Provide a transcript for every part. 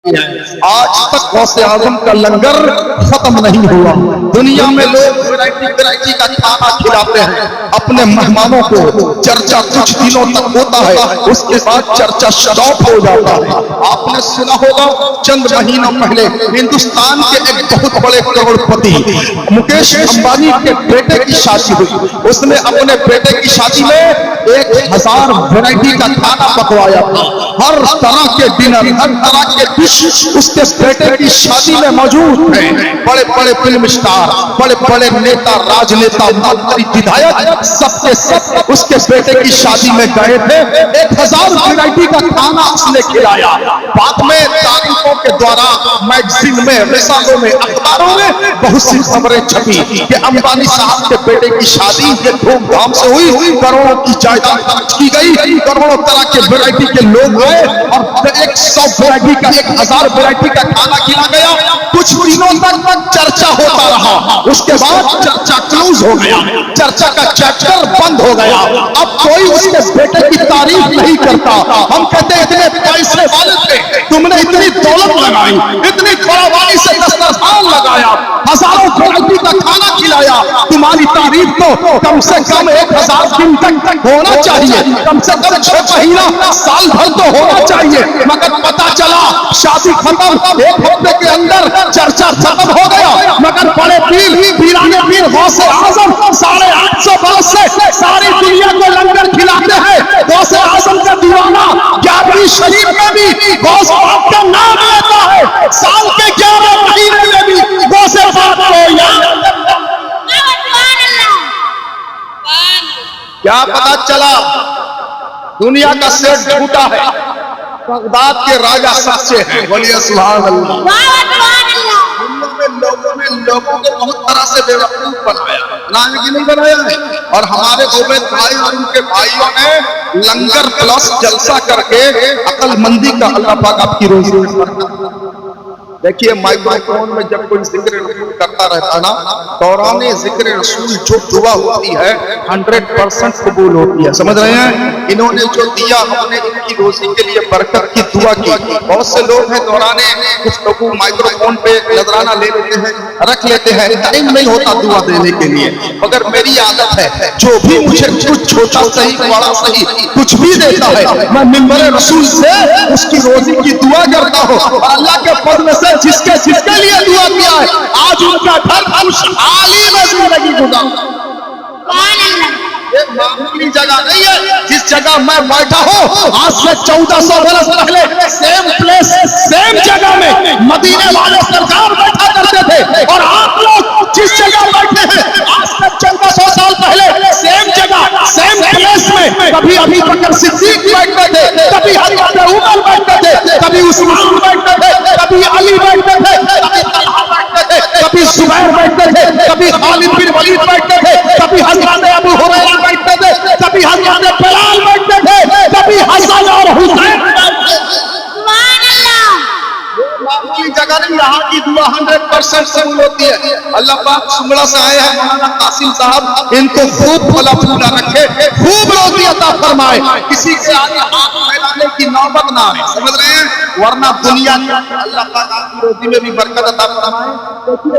آج تک غوث اعظم کا لنگر ختم نہیں ہوا. دنیا میں لوگ ورائٹی کا کھانا کھلاتے ہیں اپنے مہمانوں کو. چرچا کچھ دنوں تک ہوتا ہے, اس کے بعد چرچا شٹاپ ہو جاتا ہے. آپ نے سنا ہوگا چند مہینوں پہلے ہندوستان کے ایک بہت بڑے کروڑ پتی مکیش امبانی کے بیٹے کی شادی ہوئی. اس نے اپنے بیٹے کی شادی میں 1000 ورائٹی کا کھانا پکوایا تھا. ہر طرح کے ڈنر, ہر طرح کے ڈش اس کے بیٹے کی شادی میں موجود ہیں. بڑے بڑے فلم اسٹار, بڑے بڑے نیتا, راج نیتا, منتری, ودھایک سب کے سب اس کے بیٹے کی شادی میں گئے تھے. 1000 ورائٹی کا کھانا اس نے کھلایا. بعد میں تاریخوں کے دوارا میگزین میں, رسالوں میں, اخباروں میں بہت سی خبریں چھپی کہ امبانی صاحب کے بیٹے کی شادی یہ دھوم دھام سے ہوئی. کروڑوں کی جائیداد خرچ کی گئی, کروڑوں طرح کے ورائٹی کے لوگ آئے اور 100 ورائٹی کا 1000 ورائٹی کا کھانا کھلا گیا. کچھ دنوں تک چرچا ہوتا رہا, اس کے بعد چرچا کلوز ہو گیا, چرچا کا چیپٹر بند ہو گیا. اب کوئی اس کے بیٹے کی تعریف نہیں کرتا. ہم کہتے ہیں اتنے پیسے والے تھے, تم نے اتنی دولت لگائی, اتنی فراوانی سے دسترخوان لگایا, ہزاروں ورائٹی کا کھانا کھلایا. تمہاری تعریف تو کم سے کم 1000 دن تک ہونا چاہیے, کم سے کم 6 مہینہ سال بھر تو ہونا چاہیے. مگر پتا چلا شادی ختم, 1 ہفتے کے اندر چرچا ختم ہو گیا. مگر بڑے پیر, پیرانے پیر غوث اعظم 850 برس سے ساری دنیا کو لنگر کھلاتے ہیں. غوث اعظم کا دیوانہ 11ویں شریف میں بھی غوث پاک کا نام لیتا ہے. سال کے 11 مہینے میں بھی غوث پاک کو یاد. کیا پتا چلا دنیا کا سیٹ جھوٹا ہے, بغداد کے راجہ سچے ہیں. بولیے سبحان اللہ. لوگوں کو بہت طرح سے بے وقوف بنایا, نہیں بنایا ہے. اور ہمارے عبید بھائی اور ان کے بھائیوں نے لنگر پلس جلسہ کر کے عقل مندی کا اللہ پاک آپ کی روزی میں برکت. دیکھیے مائکرو فون میں جب کوئی ذکر رسول کرتا رہتا نا, دوران ذکر رسول جو دعا ہوتی ہے 100% قبول ہوتی ہے. سمجھ رہے ہیں؟ انہوں نے جو دیا, ہم نے ان کی روزی کے لیے برکت کی دعا کی. بہت سے لوگ ہیں دوران گفتگو مائکرو فون پہ نذرانہ لے لیتے ہیں, رکھ لیتے ہیں, ٹائم نہیں ہوتا دعا دینے کے لیے. مگر میری عادت ہے جو بھی مجھے کچھ چھوٹا صحیح بڑا صحیح کچھ بھی دیتا ہے, میں منبر رسول سے اس کی روزی کی دعا کرتا ہوں. اللہ کے فضل سے جس کے لیے دعا کیا ہے آج ان کا گھر خوشحالی میں زندگی گزار. یہ معمولی جگہ نہیں ہے جس جگہ میں بیٹھا ہوں. آج سے 1400 برس پہلے سیم پلیس سیم جگہ میں مدینے والے سرکار بیٹھا کرتے تھے, اور آپ لوگ جس جگہ بیٹھے ہیں آج سے 1400 سال پہلے سیم جگہ سیم پلیس میں کبھی ابھی بکر صدیق بیٹھتے تھے, کبھی حضرت عمر بیٹھتے تھے, کبھی عثمان بیٹھتے تھے, کبھی علی بیٹھتے تھے, کبھی طلحہ بیٹھتے تھے, کبھی زبیر بیٹھتے تھے, کبھی خالد بن ولید بیٹھتے تھے, کبھی حضرت ابو ہریرہ بیٹھتے تھے, کبھی حضرت بلال بیٹھتے تھے, کبھی حسن اور حسین بیٹھتے تھے. معمولی جگہ نہیں, یہاں کی دعا 100% قبول ہوتی ہے. اللہ پاک سمڑا سے آئے ہیں مولانا قاسم صاحب, ان کو خوب بھلا پھولا رکھے, خوب روزی عطا فرمائے, کسی کے آگے ہاتھ پھیلانے کی نوبت نہ آئے. سمجھ رہے ہیں؟ ورنہ دنیا کی اللہ پاک آپ کی روزی میں بھی برکت عطا فرمائے.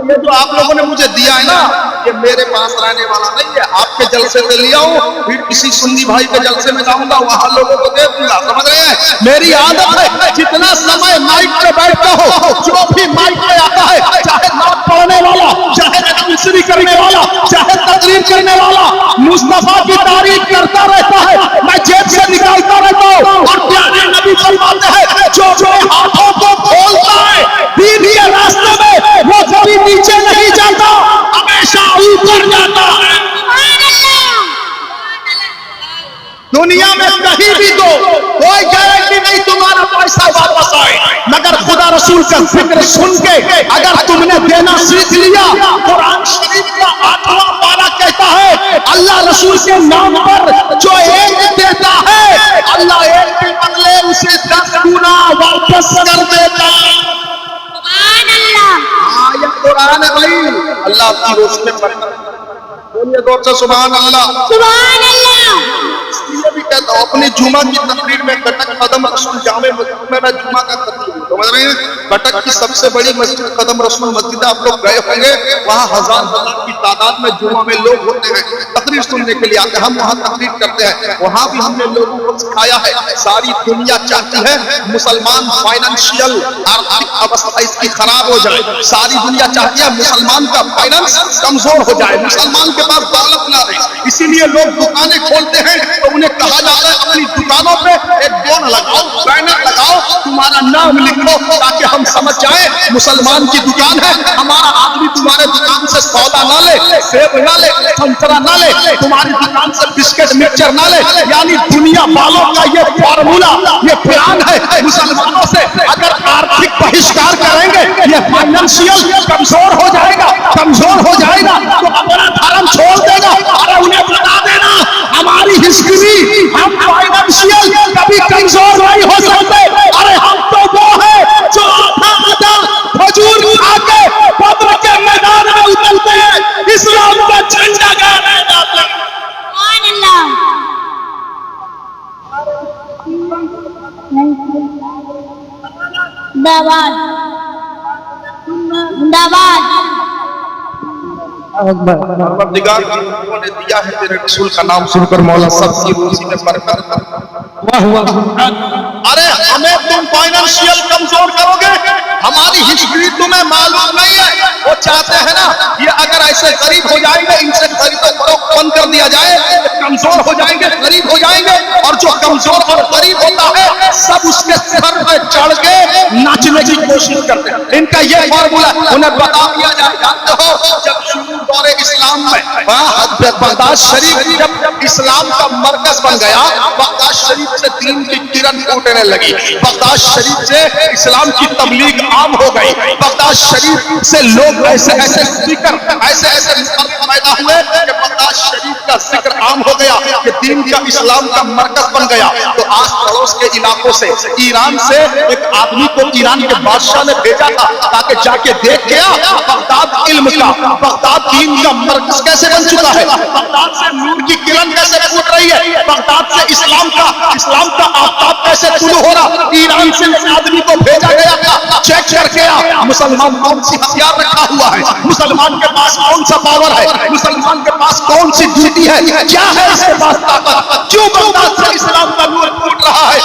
یہ جو آپ لوگوں نے مجھے دیا ہے نا, یہ میرے پاس رہنے والا نہیں ہے. آپ کے جلسے سے لیا ہوں, پھر کسی سنی بھائی کے جلسے میں جاؤں گا, وہاں لوگوں کو دے دوں گا. سمجھ رہے ہیں؟ میری عادت ہے جتنا سمے مائک پہ بیٹھتا ہو, جو بھی مائک پہ آتا ہے, چاہے نعت پڑھنے والا, چاہے تفسیر کرنے والا, چاہے تقریر کرنے والا, مصطفیٰ کی تعریف کرتا رہتا ہے. میں جیب سے نکالتا رہتا ہوں, اور پیارے نبی فرماتے ہیں جو اپنے ہاتھوں کو کھولتا ہے دین کے راستے میں وہ کبھی نیچے نہیں جاتا, ہمیشہ اوپر جاتا ہے. دنیا میں کہیں بھی دو, کوئی گارنٹی نہیں تمہارا پیسہ واپس آئے, مگر خدا رسول کا ذکر سن کے اگر تم نے دینا سیکھ لیا. قرآن شریف کا 8واں پارہ کہتا ہے اللہ رسول کے نام پر جو ایک دیتا ہے, اللہ ایک کے بدلے اسے 10 گنا واپس کر دیتا ہے. یہ قرآن ہے بھائی. اللہ آپ کی روشنی پر بولیے دور سے سبحان اللہ. سبحان اللہ. इसलिए भी कहता हूँ अपनी जुमा की तकरीर में कटक कदम रसूल जामे मस्जिद में मैं जुमा का खतीब हूं। समझ रहे हैं? कटक की सबसे बड़ी मस्जिद कदम रसूल मस्जिद, आप लोग गए होंगे, वहाँ हजार की तादाद में जुमा में लोग होते हैं, तकरीर सुनने के लिए आते हैं, हम वहाँ तकरीर करते हैं। वहाँ भी हमने लोगों को सिखाया है, सारी दुनिया चाहती है मुसलमान फाइनेंशियल आर्थिक अवस्था इसकी खराब हो जाए, सारी दुनिया चाहती है मुसलमान का फाइनेंस कमजोर हो जाए, मुसलमान के पास दौलत ना रहे, इसीलिए लोग दुकानें खोलते हैं तो उन्हें कहा जाता है अपनी दुकानों पे एक बोर्ड लगाओ, बैनर लगाओ, तुम्हारा नाम लिखो, ताकि हम समझ जाए मुसलमान की दुकान है। हमारा आदमी तुम्हारे दुकान से सौदा ना ले, सेब ना ले, संतरा ना ले, तुम्हारी दुकान से बिस्किट मिक्सचर ना ले। यानी दुनिया वालों का ये फॉर्मूला, ये प्लान है मुसलमानों से अगर आर्थिक बहिष्कार करेंगे, ये फाइनेंशियल कमजोर हो जाएगा, कमजोर हो जाएगा तो अपना धर्म छोड़ देगा। अरे उन्हें बता देना हमारी हिस्ट्री, हम फाइनेंशियल कभी कमजोर नहीं हो सकते। अरे हम तो वो है जो आधा खजूर खा के बद्र के मैदान में उतरते हैं, इस्लाम का झंडा गाने जाते हैं। परवरदिगार ने दिया है तेरे रसूल का नाम सुनकर मौला सबकी खुशी में बरकत। अरे हमें तुम फाइनेंशियल कमजोर करोगे, हमारी हिस्ट्री तुम्हें मालूम नहीं है। वो चाहते हैं ना ये अगर ऐसे गरीब हो जाएंगे, इनसे खरीदो फरोख्त बंद कर दिया जाए, कमजोर हो जाएंगे, गरीब हो जाएंगे, और जो कमजोर और गरीब होता है सब उसके सर पे चढ़ के नाचने की कोशिश करते हैं। इनका ये फॉर्मूला उन्हें बता दिया जाए। जानते हो जब शुरू दौरे इस्लाम में बगदाद शरीफ जब इस्लाम का मरकज बन गया, बगदाद शरीफ से दीन की किरण फूटने लगी, बगदाद शरीफ से इस्लाम की तबलीग आम हो गई, बगदाद शरीफ से लोग ऐसे ऐसे स्पीकर, ऐसे ऐसे पैदा हुए कि बगदाद शरीफ का जिक्र आम हो गया कि दीन का इस्लाम का मरकज बन गया। तो आस पड़ोस के इलाकों से, ईरान से एक आदमी को ईरान के बादशाह ने भेजा था ताकि जाके देख के आ बगदाद इल्म का, बगदाद दीन का मरकज कैसे बन चुका है, बगदाद से नूर की किरण कैसे फूट रही है, बगदाद से इस्लाम का आफताब कैसे तुलू हो रहा। ईरान से एक आदमी को भेजा गया था चेक करके आ मुसलमान कौन सी हथियार रखा हुआ है, मुसलमान के पास कौन सा पावर है, मुसलमान के पास कौन सी ड्यूटी है, क्या है इसके पास ताकत, क्यों बगदाद से इस्लाम का नूर फूट रहा है।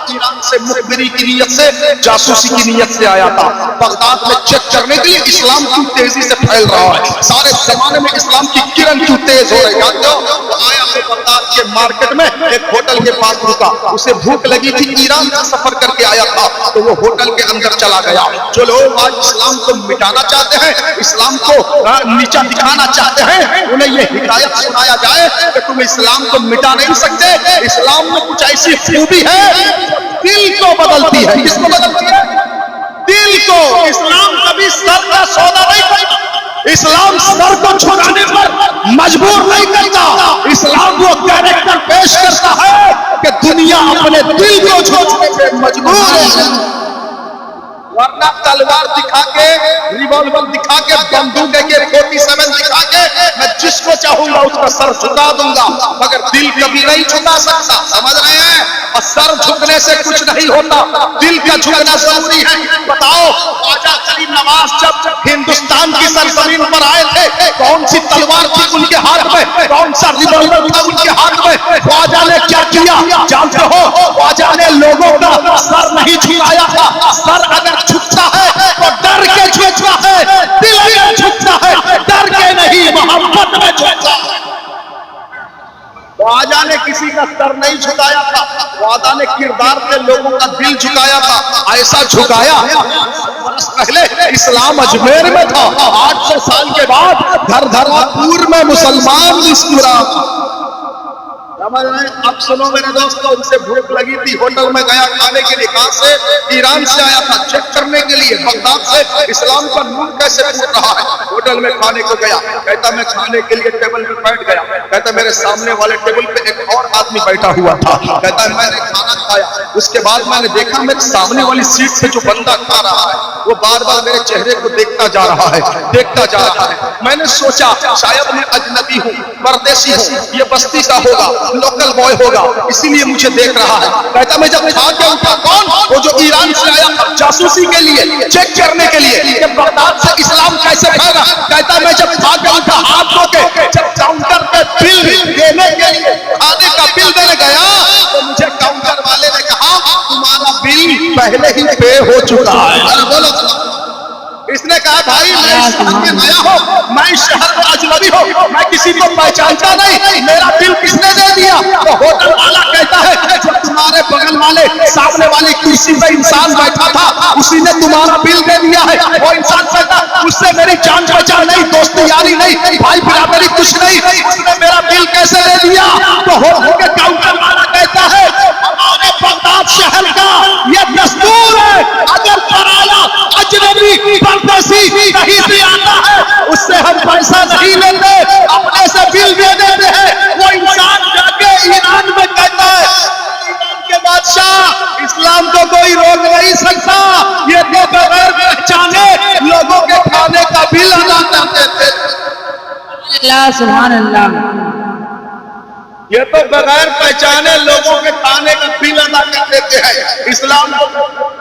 ईरान से मुखबिरी की नीयत से, जासूसी की नीयत से आया था बगदाद में चेक करने के लिए इस्लाम क्यों तेजी से फैल रहा है, सारे जमाने में इस्लाम की किरण क्यों तेज हो रही है। जानते हो वो आया तो बगदाद के मार्केट में एक होटल के पास रुका, उसे भूख लगी थी, ईरान से सफर करके आया था, तो वो होटल के अंदर चला गया। जो लोग आज इस्लाम को मिटाना चाहते हैं, इस्लाम को नीचा दिखाना चाहते हैं, उन्हें ये हिदायत सुनाया जाए कि तुम इस्लाम को मिटा नहीं सकते, इस्लाम में कुछ ऐसी खूबी है दिल को बदलती है। किसको बदलती है? दिल को। इस्लाम कभी सर का सौदा नहीं करता, इस्लाम सर को झुकाने पर मजबूर नहीं करता, इस्लाम वो कैरेक्टर पेश करता है कि दुनिया अपने दिल को झुकाने पे मजबूर है। वरना तलवार दिखा के, रिवॉल्वर दिखा के, बंदूक के 47 दिखा के मैं जिसको चाहूंगा उसका सर झुका दूंगा, मगर दिल कभी नहीं झुका सकता। समझ रहे हैं? और सर झुकने से कुछ नहीं होता, दिल का झुकना जरूरी है। बताओ ख्वाजा गरीब नवाज जब हिंदुस्तान की सरजमीन पर आए थे, कौन सी तलवार थी उनके हाथ में, कौन सा रिवॉल्वर था उनके हाथ में, ख्वाजा ने क्या किया जानते हो? ख्वाजा ने लोगों का सर नहीं झुकाया था। सर अगर झुकता है तो डर के झुकता है, दिल में झुकता है, डर के नहीं, मोहब्बत में झुकता है। ख्वाजा ने किसी का सर नहीं झुकाया था, ख्वाजा ने किरदार से लोगों का दिल झुकाया था। ऐसा झुकाया पहले इस्लाम अजमेर में था, 800 साल के बाद धरधरापुर में मुसलमान मुस्कुरा। समझ रहे? अब सुनो मेरे दोस्तों, उनसे भूख लगी थी, होटल में गया खाने के लिए। कहां से? ईरान से आया था चेक करने के लिए बगदाद से इस्लाम का नूर कैसे फूट रहा है। होटल में खाने को गया, कहता मैं खाने के लिए टेबल पे बैठ गया, कहता मेरे सामने वाले टेबल पे एक और आदमी बैठा हुआ था, कहता मैंने खाना खाया, اس کے بعد میں نے دیکھا میرے سامنے والی سیٹ سے جو بندہ کھا رہا ہے وہ بار بار میرے چہرے کو دیکھتا جا رہا ہے، دیکھتا جا رہا ہے۔ میں نے سوچا شاید میں اجنبی ہوں، پردیسی ہوں، یہ بستی کا ہوگا، لوکل بوائے ہوگا، اسی لیے مجھے دیکھ رہا ہے۔ کہتا میں جب کھا کے اٹھا، کون؟ وہ جو ایران سے آیا جاسوسی کے لیے، چیک کرنے کے لیے کہ بغداد سے اسلام کیسے پھیلا۔ کہتا میں جب کھا کے اٹھا ہاتھ دھو کے، جب کاؤنٹر پہ بل دینے کے لیے کھانے کا بل دینے گیا تو مجھے کاؤنٹر والے نے کہا تمہارا بل پہلے ہی پے ہو چکا ہے۔ اس نے کہا بھائی میں اس شہر میں نیا ہوں، میں اس شہر میں اجنبی ہوں، میں کسی کو پہچانتا نہیں، میرا بل کس نے دے دیا؟ تو ہوٹل والا کہتا ہے جب تمہارے بغل والے سامنے والی کرسی پہ انسان بیٹھا تھا اسی نے تمہارا بل دے دیا ہے۔ وہ انسان کہتا اس سے میری جان پہچان نہیں، دوستی یاری نہیں، بھائی برادری کچھ نہیں، اس نے میرا بل کیسے دے دیا؟ تو ہوٹل کے کاؤنٹر والا کہتا ہے ہمارے بغداد شہر کا یہ دستور ہے، اگر پرایا اجنبی پردیسی کہیں بھی آتا ہے اس سے ہم پیسہ نہیں لیتے، اپنے سے بل دے دیتے ہیں۔ وہ انسان جا کے ایران میں کہتا ہے ایران کے بادشاہ اسلام کو کوئی روک نہیں سکتا، یہ تو بغیر پہچانے لوگوں کے کھانے کا بل ادا کرتے تھے۔ اللہ سبحان اللہ، یہ تو بغیر پہچانے لوگوں کے کھانے کا بل ادا کر دیتے ہیں۔ اسلام کو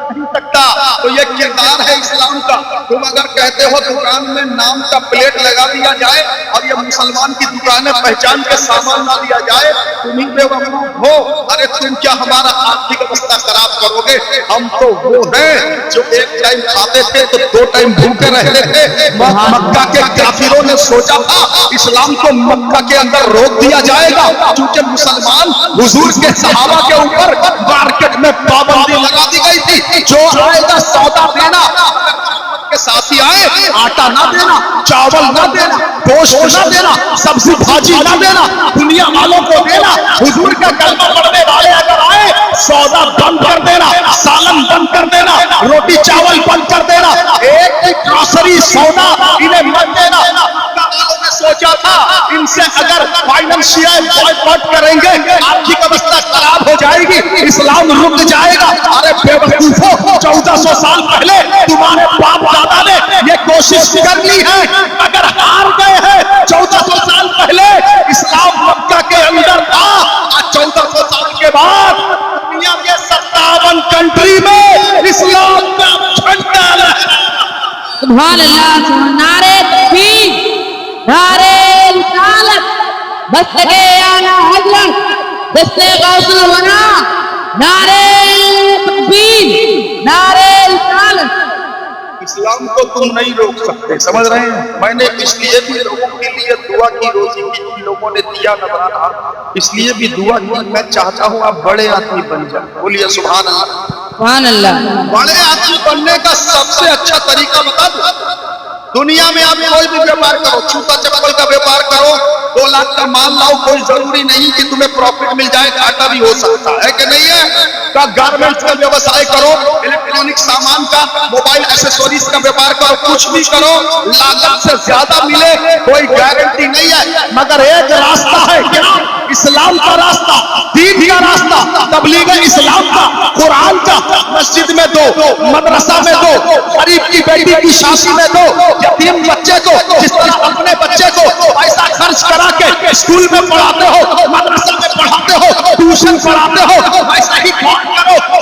نہیں سکتا، تو یہ کردار ہے اسلام کا۔ تم اگر کہتے ہو دکان میں نام کا پلیٹ لگا دیا جائے اور یہ مسلمان کی دکانیں پہچان کے سامان نہ دیا جائے تم ہی بے وقوف ہو۔ ارے تم کیا ہمارا آرتھک اوستھا خراب کرو گے؟ ہم تو وہ ہیں جو ایک ٹائم کھاتے تھے تو دو ٹائم بھوکے رہتے تھے۔ مکہ کے کافروں نے سوچا تھا اسلام کو مکہ کے اندر روک دیا جائے گا کیونکہ مسلمان حضور کے صحابہ کے اوپر مارکیٹ میں پابندی لگا دی گئی تھی، جو آئے گا سودا دینا، کے ساتھی آئے آٹا نہ دینا، چاول نہ دینا، گوشت نہ دینا، سبزی بھاجی نہ دینا، دنیا والوں کو دینا۔ حضور کا کلمہ پڑھنے والے اگر آئے سودا بند کر دینا، سالن بند کر دینا، روٹی چاول بند کر دینا، ایک گروسری سودا انہیں مت دینا۔ سوچا تھا ان سے اگر فائنینشیل بائیکاٹ کریں گے آرتھک اوستھا خراب ہو جائے گی، اسلام رک جائے گا۔ ارے بے وقوفو، 1400 سال پہلے تمہارے باپ دادا نے یہ کوشش کر لی ہے، اگر ہار گئے ہیں 1400 سال پہلے اسلام مکہ کے اندر تھا، آج 1400 سال کے بعد دنیا کے 57 کنٹری میں اسلام کا جھنڈا لہرا۔ سبحان اللہ، نعرے تکبیر، نعرے رسالت، دستگے اعلی حضرت، دستے غوث الورا، نعرے تکبیر، نعرے رسالت۔ اسلام کو تم نہیں روک سکتے، سمجھ رہے ہیں؟ میں نے اس لیے بھی لوگوں کے لیے دعا کی، روزی کی، لوگوں نے دیا نظرانہ، اس لیے بھی دعا کی۔ میں چاہتا ہوں آپ بڑے آدمی بن جائیں، بولیے سبحان اللہ۔ سبحان اللہ۔ بڑے آدمی بننے کا سب سے اچھا طریقہ بتا دوں، دنیا میں آپ کوئی بھی بیوپار کرو، جوتا چپل کا بیوپار کرو، 2 لاکھ کا مال لاؤ، کوئی ضروری نہیں کہ تمہیں پروفٹ مل جائے، گھاٹا بھی ہو سکتا ہے کہ نہیں ہے؟ گارمنٹس کا ویوسائے کرو، الیکٹرانک سامان کا، موبائل ایسیسوریز کا بیوپار کرو، کچھ بھی کرو، لاگت سے زیادہ ملے کوئی گارنٹی نہیں ہے، مگر ایک راستہ ہے، کیا؟ اسلام کا راستہ، دین کا راستہ، تبلیغ اسلام کا، قرآن کا، مسجد میں دو، مدرسہ میں دو، غریب کی بیٹی کی شادی میں دو، یتیم بچے کو جس طرح اپنے بچے کو پیسہ خرچ کرا کے اسکول میں پڑھاتے ہو، مدرسہ میں پڑھاتے ہو، ٹیوشن پڑھاتے ہو، ویسا ہی کرو۔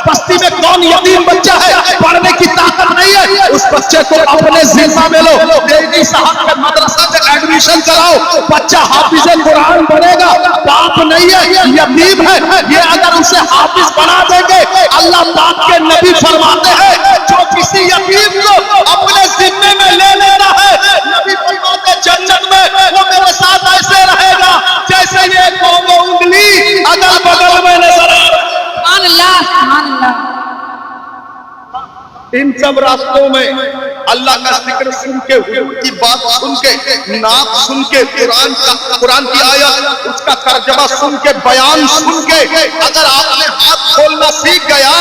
بستی میں کون یتیم بچہ ہے پڑھنے کی طاقت نہیں ہے، اس بچے کو اپنے ذمہ میں لو، دیوی صاحب کے مدرسہ میں ایڈمیشن کراؤ، بچہ حافظ قرآن بنے گا۔ باپ نہیں ہے، یتیم ہے، یہ اگر اسے حافظ بنا دیں گے، اللہ پاک کے نبی فرماتے ہیں جو کسی یتیم کو اپنے ذمے میں لے لینا ہے، نبی فرماتے جنت میں وہ میرے ساتھ ایسے رہے گا جیسے یہ دو انگلی اگل بگل میں نظر آ رہا ہے۔ سبحان اللہ، سبحان اللہ۔ ان سب راستوں میں اللہ کا ذکر سن کے، حضور کی بات سن کے، نعت سن کے، قرآن کی آیت، اس کا ترجمہ سن کے، بیان سن کے، اگر آپ نے ہاتھ बोलना सीख गया,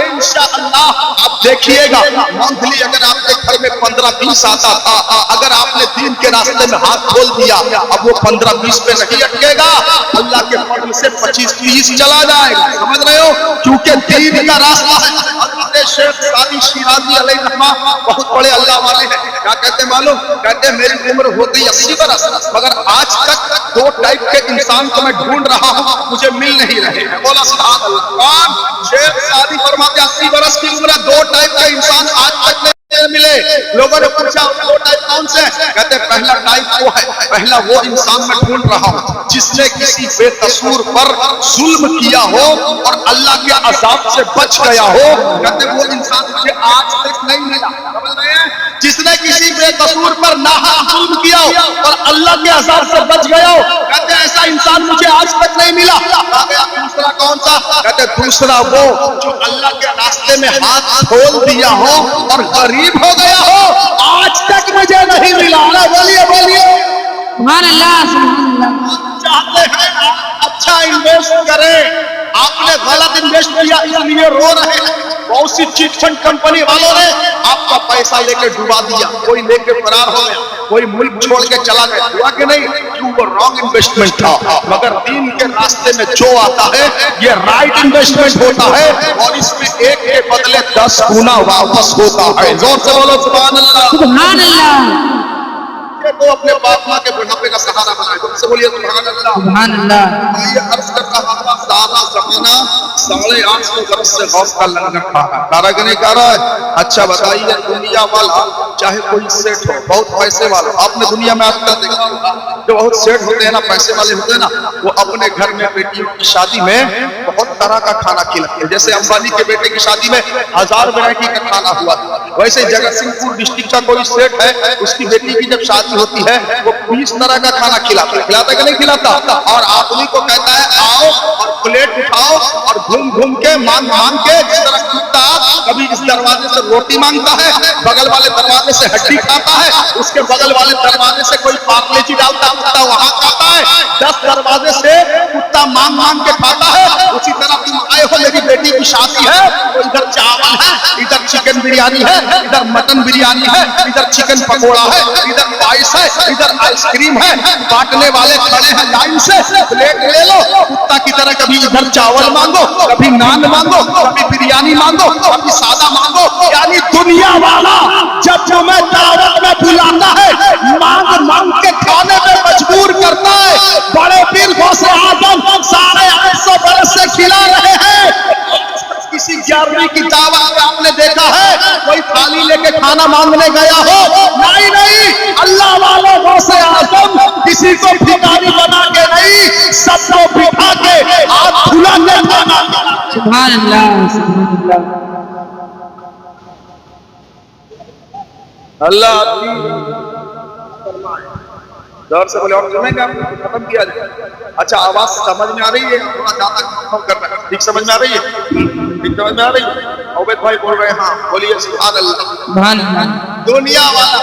इंशाअल्लाह आप देखिएगा मंथली अगर आपके घर में 15-20 आता था, अगर आपने दीन के रास्ते में हाथ खोल दिया, अब वो 15-20 पे नहीं अटकेगा, अल्लाह के फضل से 25-30 चला जाएगा। समझ रहे हो, क्योंकि दीन का रास्ता है। हज़रत शेख सादी शिराजी अलैहिर्रहमा बहुत बड़े अल्लाह वाले हैं। क्या कहते मालूम, कहते मेरी उम्र हो गई 80 बरस, मगर आज तक 2 टाइप के इंसान को मैं ढूंढ रहा हूँ, मुझे मिल नहीं रहे हैं। बोला सुभान अल्लाह। कौन? शेख सादी फरमाते 80 बरस की उम्र, 2 टाइप के इंसान आज तक नहीं मिले। लोगों ने पूछा 2 टाइप कौन से? कहते पहला टाइप वो है, पहला वो इंसान मैं ढूंढ रहा हूँ जिसने किसी बेकसूर पर जुल्म किया हो और अल्लाह के अजाब से बच गया हो। कहते वो इंसान मुझे आज तक नहीं मिला। समझ रहे हैं, जिसने किसी बेकसूर पर नाहक जुल्म किया हो और अल्लाह के अजाब से बच गया हो, कहते ऐसा इंसान मुझे आज तक नहीं मिला। दूसरा कौन सा? कहते दूसरा वो जो अल्लाह के रास्ते में हाथ खोल दिया हो और गरीब हो गया हो, आज तक मुझे नहीं मिला। बोलिए बोलिए सुभान अल्लाह, सुभान अल्लाह। चाहते हैं आप अच्छा इन्वेस्ट करें, आपने गलत इन्वेस्ट किया इसलिए रो रहे हैं। बहुत सी चिट फंड कंपनी वालों ने आपका पैसा लेके डुबा दिया, कोई लेके फरार हो गया, कोई मुल्क छोड़ के चला गया। हुआ कि नहीं? क्यों? वो रॉन्ग इन्वेस्टमेंट था। मगर दीन के रास्ते में जो आता है ये राइट इन्वेस्टमेंट होता है और इसमें एक के बदले 10 गुना वापस होता है। जोर से बोलो सुभान अल्लाह। सुभान अल्लाह, तो अपने बाप माँ के बुढ़ापे का सहारा बनाए। जोर से बोलिए सुभान अल्लाह। सुभान अल्लाह। ये अर्ज कर रहा था, सारा जमाना 850 बरस से गौस का लंगर खा रहा है। तारा के नहीं खा रहा है? अच्छा बताइए, दुनिया वाला चाहे कोई सेठ हो, बहुत पैसे वाला, आपने दुनिया में आजकल देखा होगा जो बहुत सेठ होते हैं ना, पैसे वाले होते हैं ना, वो अपने घर में बेटियों की शादी में बहुत तरह का खाना खिलाते हैं। जैसे अंबानी के बेटे की शादी में 1000 वैरायटी का खाना हुआ, वैसे जगत सिंहपुर डिस्ट्रिक्ट का कोई सेठ है, उसकी बेटी की जब शादी होती है वो 20 तरह का खाना खिलाता है। खिलाता कि नहीं खिलाता? और आदमी को कहता है आओ और प्लेट उठाओ और घूम घूम के मांग मांग के, जिस तरह कुत्ता कभी इस दरवाजे से रोटी मांगता है, बगल वाले दरवाजे से हड्डी खाता है, उसके बगल वाले दरवाजे से कोई पार्लेजी डालता है, कुत्ता वहां खाता है, 10 दरवाजे से कुत्ता मांग मांग के खाता है। उसी तरह तुम आए हो, मेरी बेटी की शादी है, तो इधर चावल है, इधर चिकन बिरयानी है, इधर मटन बिरयानी है, इधर चिकन पकौड़ा है, इधर पायस है, इधर आइसक्रीम है, बांटने वाले खड़े हैं लाइन से, प्लेट ले लो। कुत्ता की तरह कभी इधर चावल मांगो, कभी नान मांगो, कभी बिरयानी मांगो, कभी सादा मांगो। यानी दुनिया वाला जब तुम्हें दावत में बुलाता है, मांग मांग के खाने में मजबूर करता है। बड़े पीर गौसे आजम 850 बरस से खिला रहे हैं। किसी 11वीं की दावत में आपने देखा है कोई थाली लेके खाना मांगने गया हो? नहीं नहीं, अल्लाह वाले गौसे आजम किसी को भिखारी बना के नहीं, सबको बिठा के हाथ खुला के खाना। सुभान अल्लाह, सुभान अल्लाह। अल्लाह आपकी दौर से बोले और सुनेंगे, खत्म किया जाए। अच्छा, आवाज समझ में आ रही है? थोड़ा ज्यादा कम कर रहा है, ठीक समझ में आ रही है? ठीक समझ में आ रही है? अवैध भाई बोल रहे हैं, हाँ बोलिए सुभान अल्लाह। सुभान अल्लाह। दुनिया वाला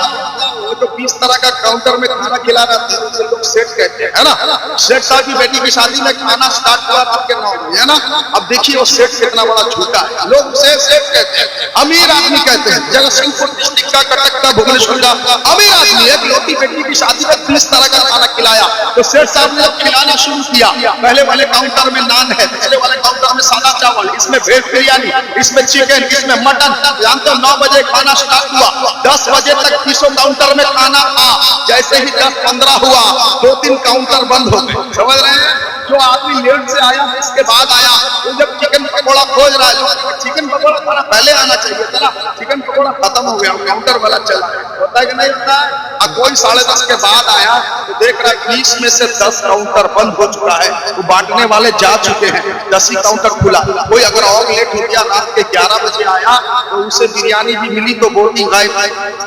वो जो 20 तरह का काउंटर में खाना खिला रहा था, उसे लोग सेठ कहते हैं, है ना? सेठ साहब की बेटी की शादी में खाना स्टार्ट हुआ आपके नाम में, है ना? अब देखिए वो सेठ कितना बड़ा झूठा है। लोग उसे सेठ कहते हैं, अमीर आदमी कहते हैं। जगत सिंहपुर डिस्ट्रिक्ट का, कटक का, भुवनेश्वर का अमीर आदमी एक लौटी बेटी की शादी में 20 तरह का खाना खिलाया। तो सेठ साहब ने खिलाना शुरू किया। पहले वाले काउंटर में नान है, दूसरे वाले काउंटर में सादा चावल, इसमें वेज बिरयानी, इसमें चिकन, इसमें मटन। जानते हो 9 बजे खाना स्टार्ट हुआ, 10 बजे तक 30 काउंटर में खाना था। जैसे ही 10-15 हुआ, 2-3 काउंटर बंद हो गए। समझ रहे हैं? जो आदमी लेट से आया, इसके बाद आया, वो जब चिकन पकौड़ा खोज रहा है, चिकन पकौड़ा खाना पहले आना चाहिए था ना, चिकन पकौड़ा खत्म हो गया, काउंटर वाला चला। होता है कि नहीं होता है? कोई 10:30 के बाद आया तो देख रहा है 20 में से 10 काउंटर बंद हो चुका है, तो बांटने वाले जा चुके हैं, 10 ही काउंटर खुला। कोई अगर और लेट हो गया, रात के 11 बजे आया, तो उसे बिरयानी भी मिली तो बोटी गायब।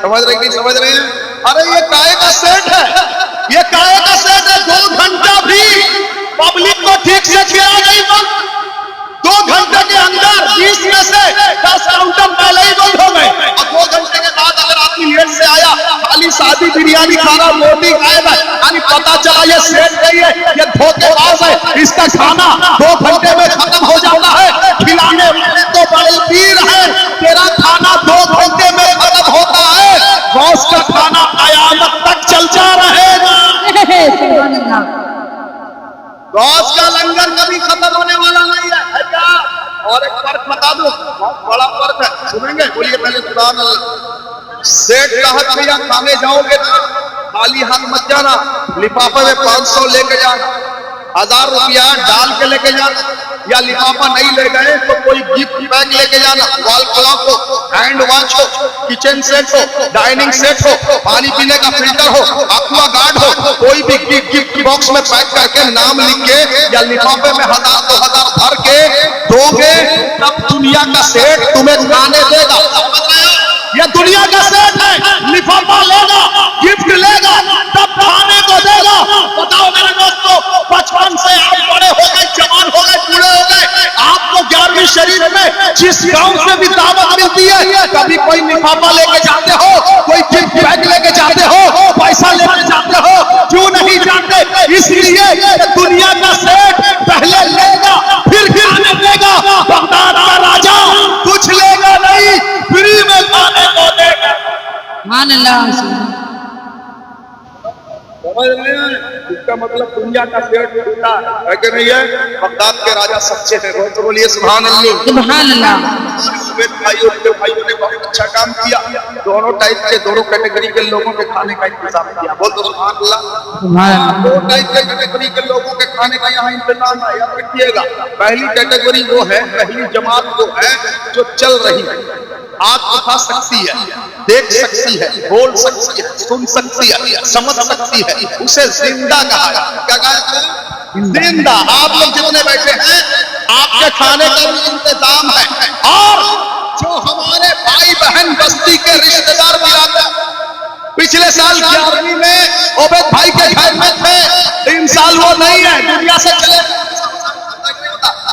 समझ रहे कि समझ रहे हैं? अरे ये काहे का सेट है, ये काहे का सेट है? 2 घंटा भी पब्लिक को ठीक से खिला नहीं बंद। 2 घंटे के अंदर 20 में से 10 काउंटर पहले ही बंद हो गए। अब 2 घंटे के बाद अगर आदमी लेट से आया, खाली सादी बिरयानी खाना, रोटी गायब है, यानी पता चला ये सेठ नहीं है, ये धोखेबाज है। इसका खाना 2 घंटे में खत्म हो जाता है, खिलाने गौस का लंगर कभी खत्म होने वाला नहीं है क्या? और एक फर्क बता दो, बहुत बड़ा फर्क है, सुनेंगे? बोलिए पहले सुभान अल्लाह। सेठ कहत भैया खाने जाओगे ना, खाली हाथ मत जाना, लिफाफे में 500 लेके जाना, 1000 रुपया डाल के लेके जाना, या लिफाफा नहीं ले गए तो कोई गिफ्ट बैग लेके जाना, वॉल क्लॉक हो, हैंड वॉच हो, किचन सेट हो, डाइनिंग सेट हो, पानी पीने का फिल्टर हो, एक्वा गार्ड हो, कोई भी गिफ्ट बॉक्स में पैक करके नाम लिख के या लिफाफे में 1000-2000 भर के दोगे, तब दुनिया का सेठ तुम्हें खाने देगा। ये दुनिया का सेठ है, लिफाफा लेगा, गिफ्ट लेगा, तब खाने को देगा। बताओ मेरे दोस्तों, बचपन से आप बड़े हो गए, जवान हो गए, बूढ़े हो गए, आपको 11वीं शरीफ में जिस गांव से भी दावत मिलती है, कभी कोई लिफाफा लेके जाते हो, कोई गिफ्ट बैग लेके जाते हो, पैसा लेके जाते हो? क्यों नहीं जाते? इसलिए दुनिया का सेठ पहले लेगा, फिर खाने देगा। बगदाद का राजा कुछ लेगा नहीं, फ्री में खाने को देगा। सुभान अल्लाह। समझ रहे हैं? इसका मतलब दुनिया का सेठ झूठा है कि नहीं है? बगदाद के राजा सच्चे हैं। तो बोलिए सुभान अल्लाह। सुभान अल्लाह। भाइयों ने बहुत अच्छा काम किया, दोनों टाइप के, दोनों कैटेगरी के लोगों के खाने का इंतजाम किया। बोल दो सुभान अल्लाह। सुभान अल्लाह। दो टाइप के कैटेगरी के लोगों के खाने का यहाँ इंतजाम है, याद रखिएगा। पहली कैटेगरी वो है, पहली जमात वो है जो चल रही है, हाथ उठा सकती है, देख सकती है, बोल सकती है, सुन सकती है, समझ सकती है, उसे जिंदा कहा है। क्या कहा है? जिंदा। आप लोग जितने बैठे हैं, आपके खाने का भी इंतजाम है। और जो हमारे भाई बहन बस्ती के रिश्तेदार भी आते हैं, पिछले साल 11वीं में ओबैद भाई के घर में थे, इन साल वो नहीं है, दुनिया से चले।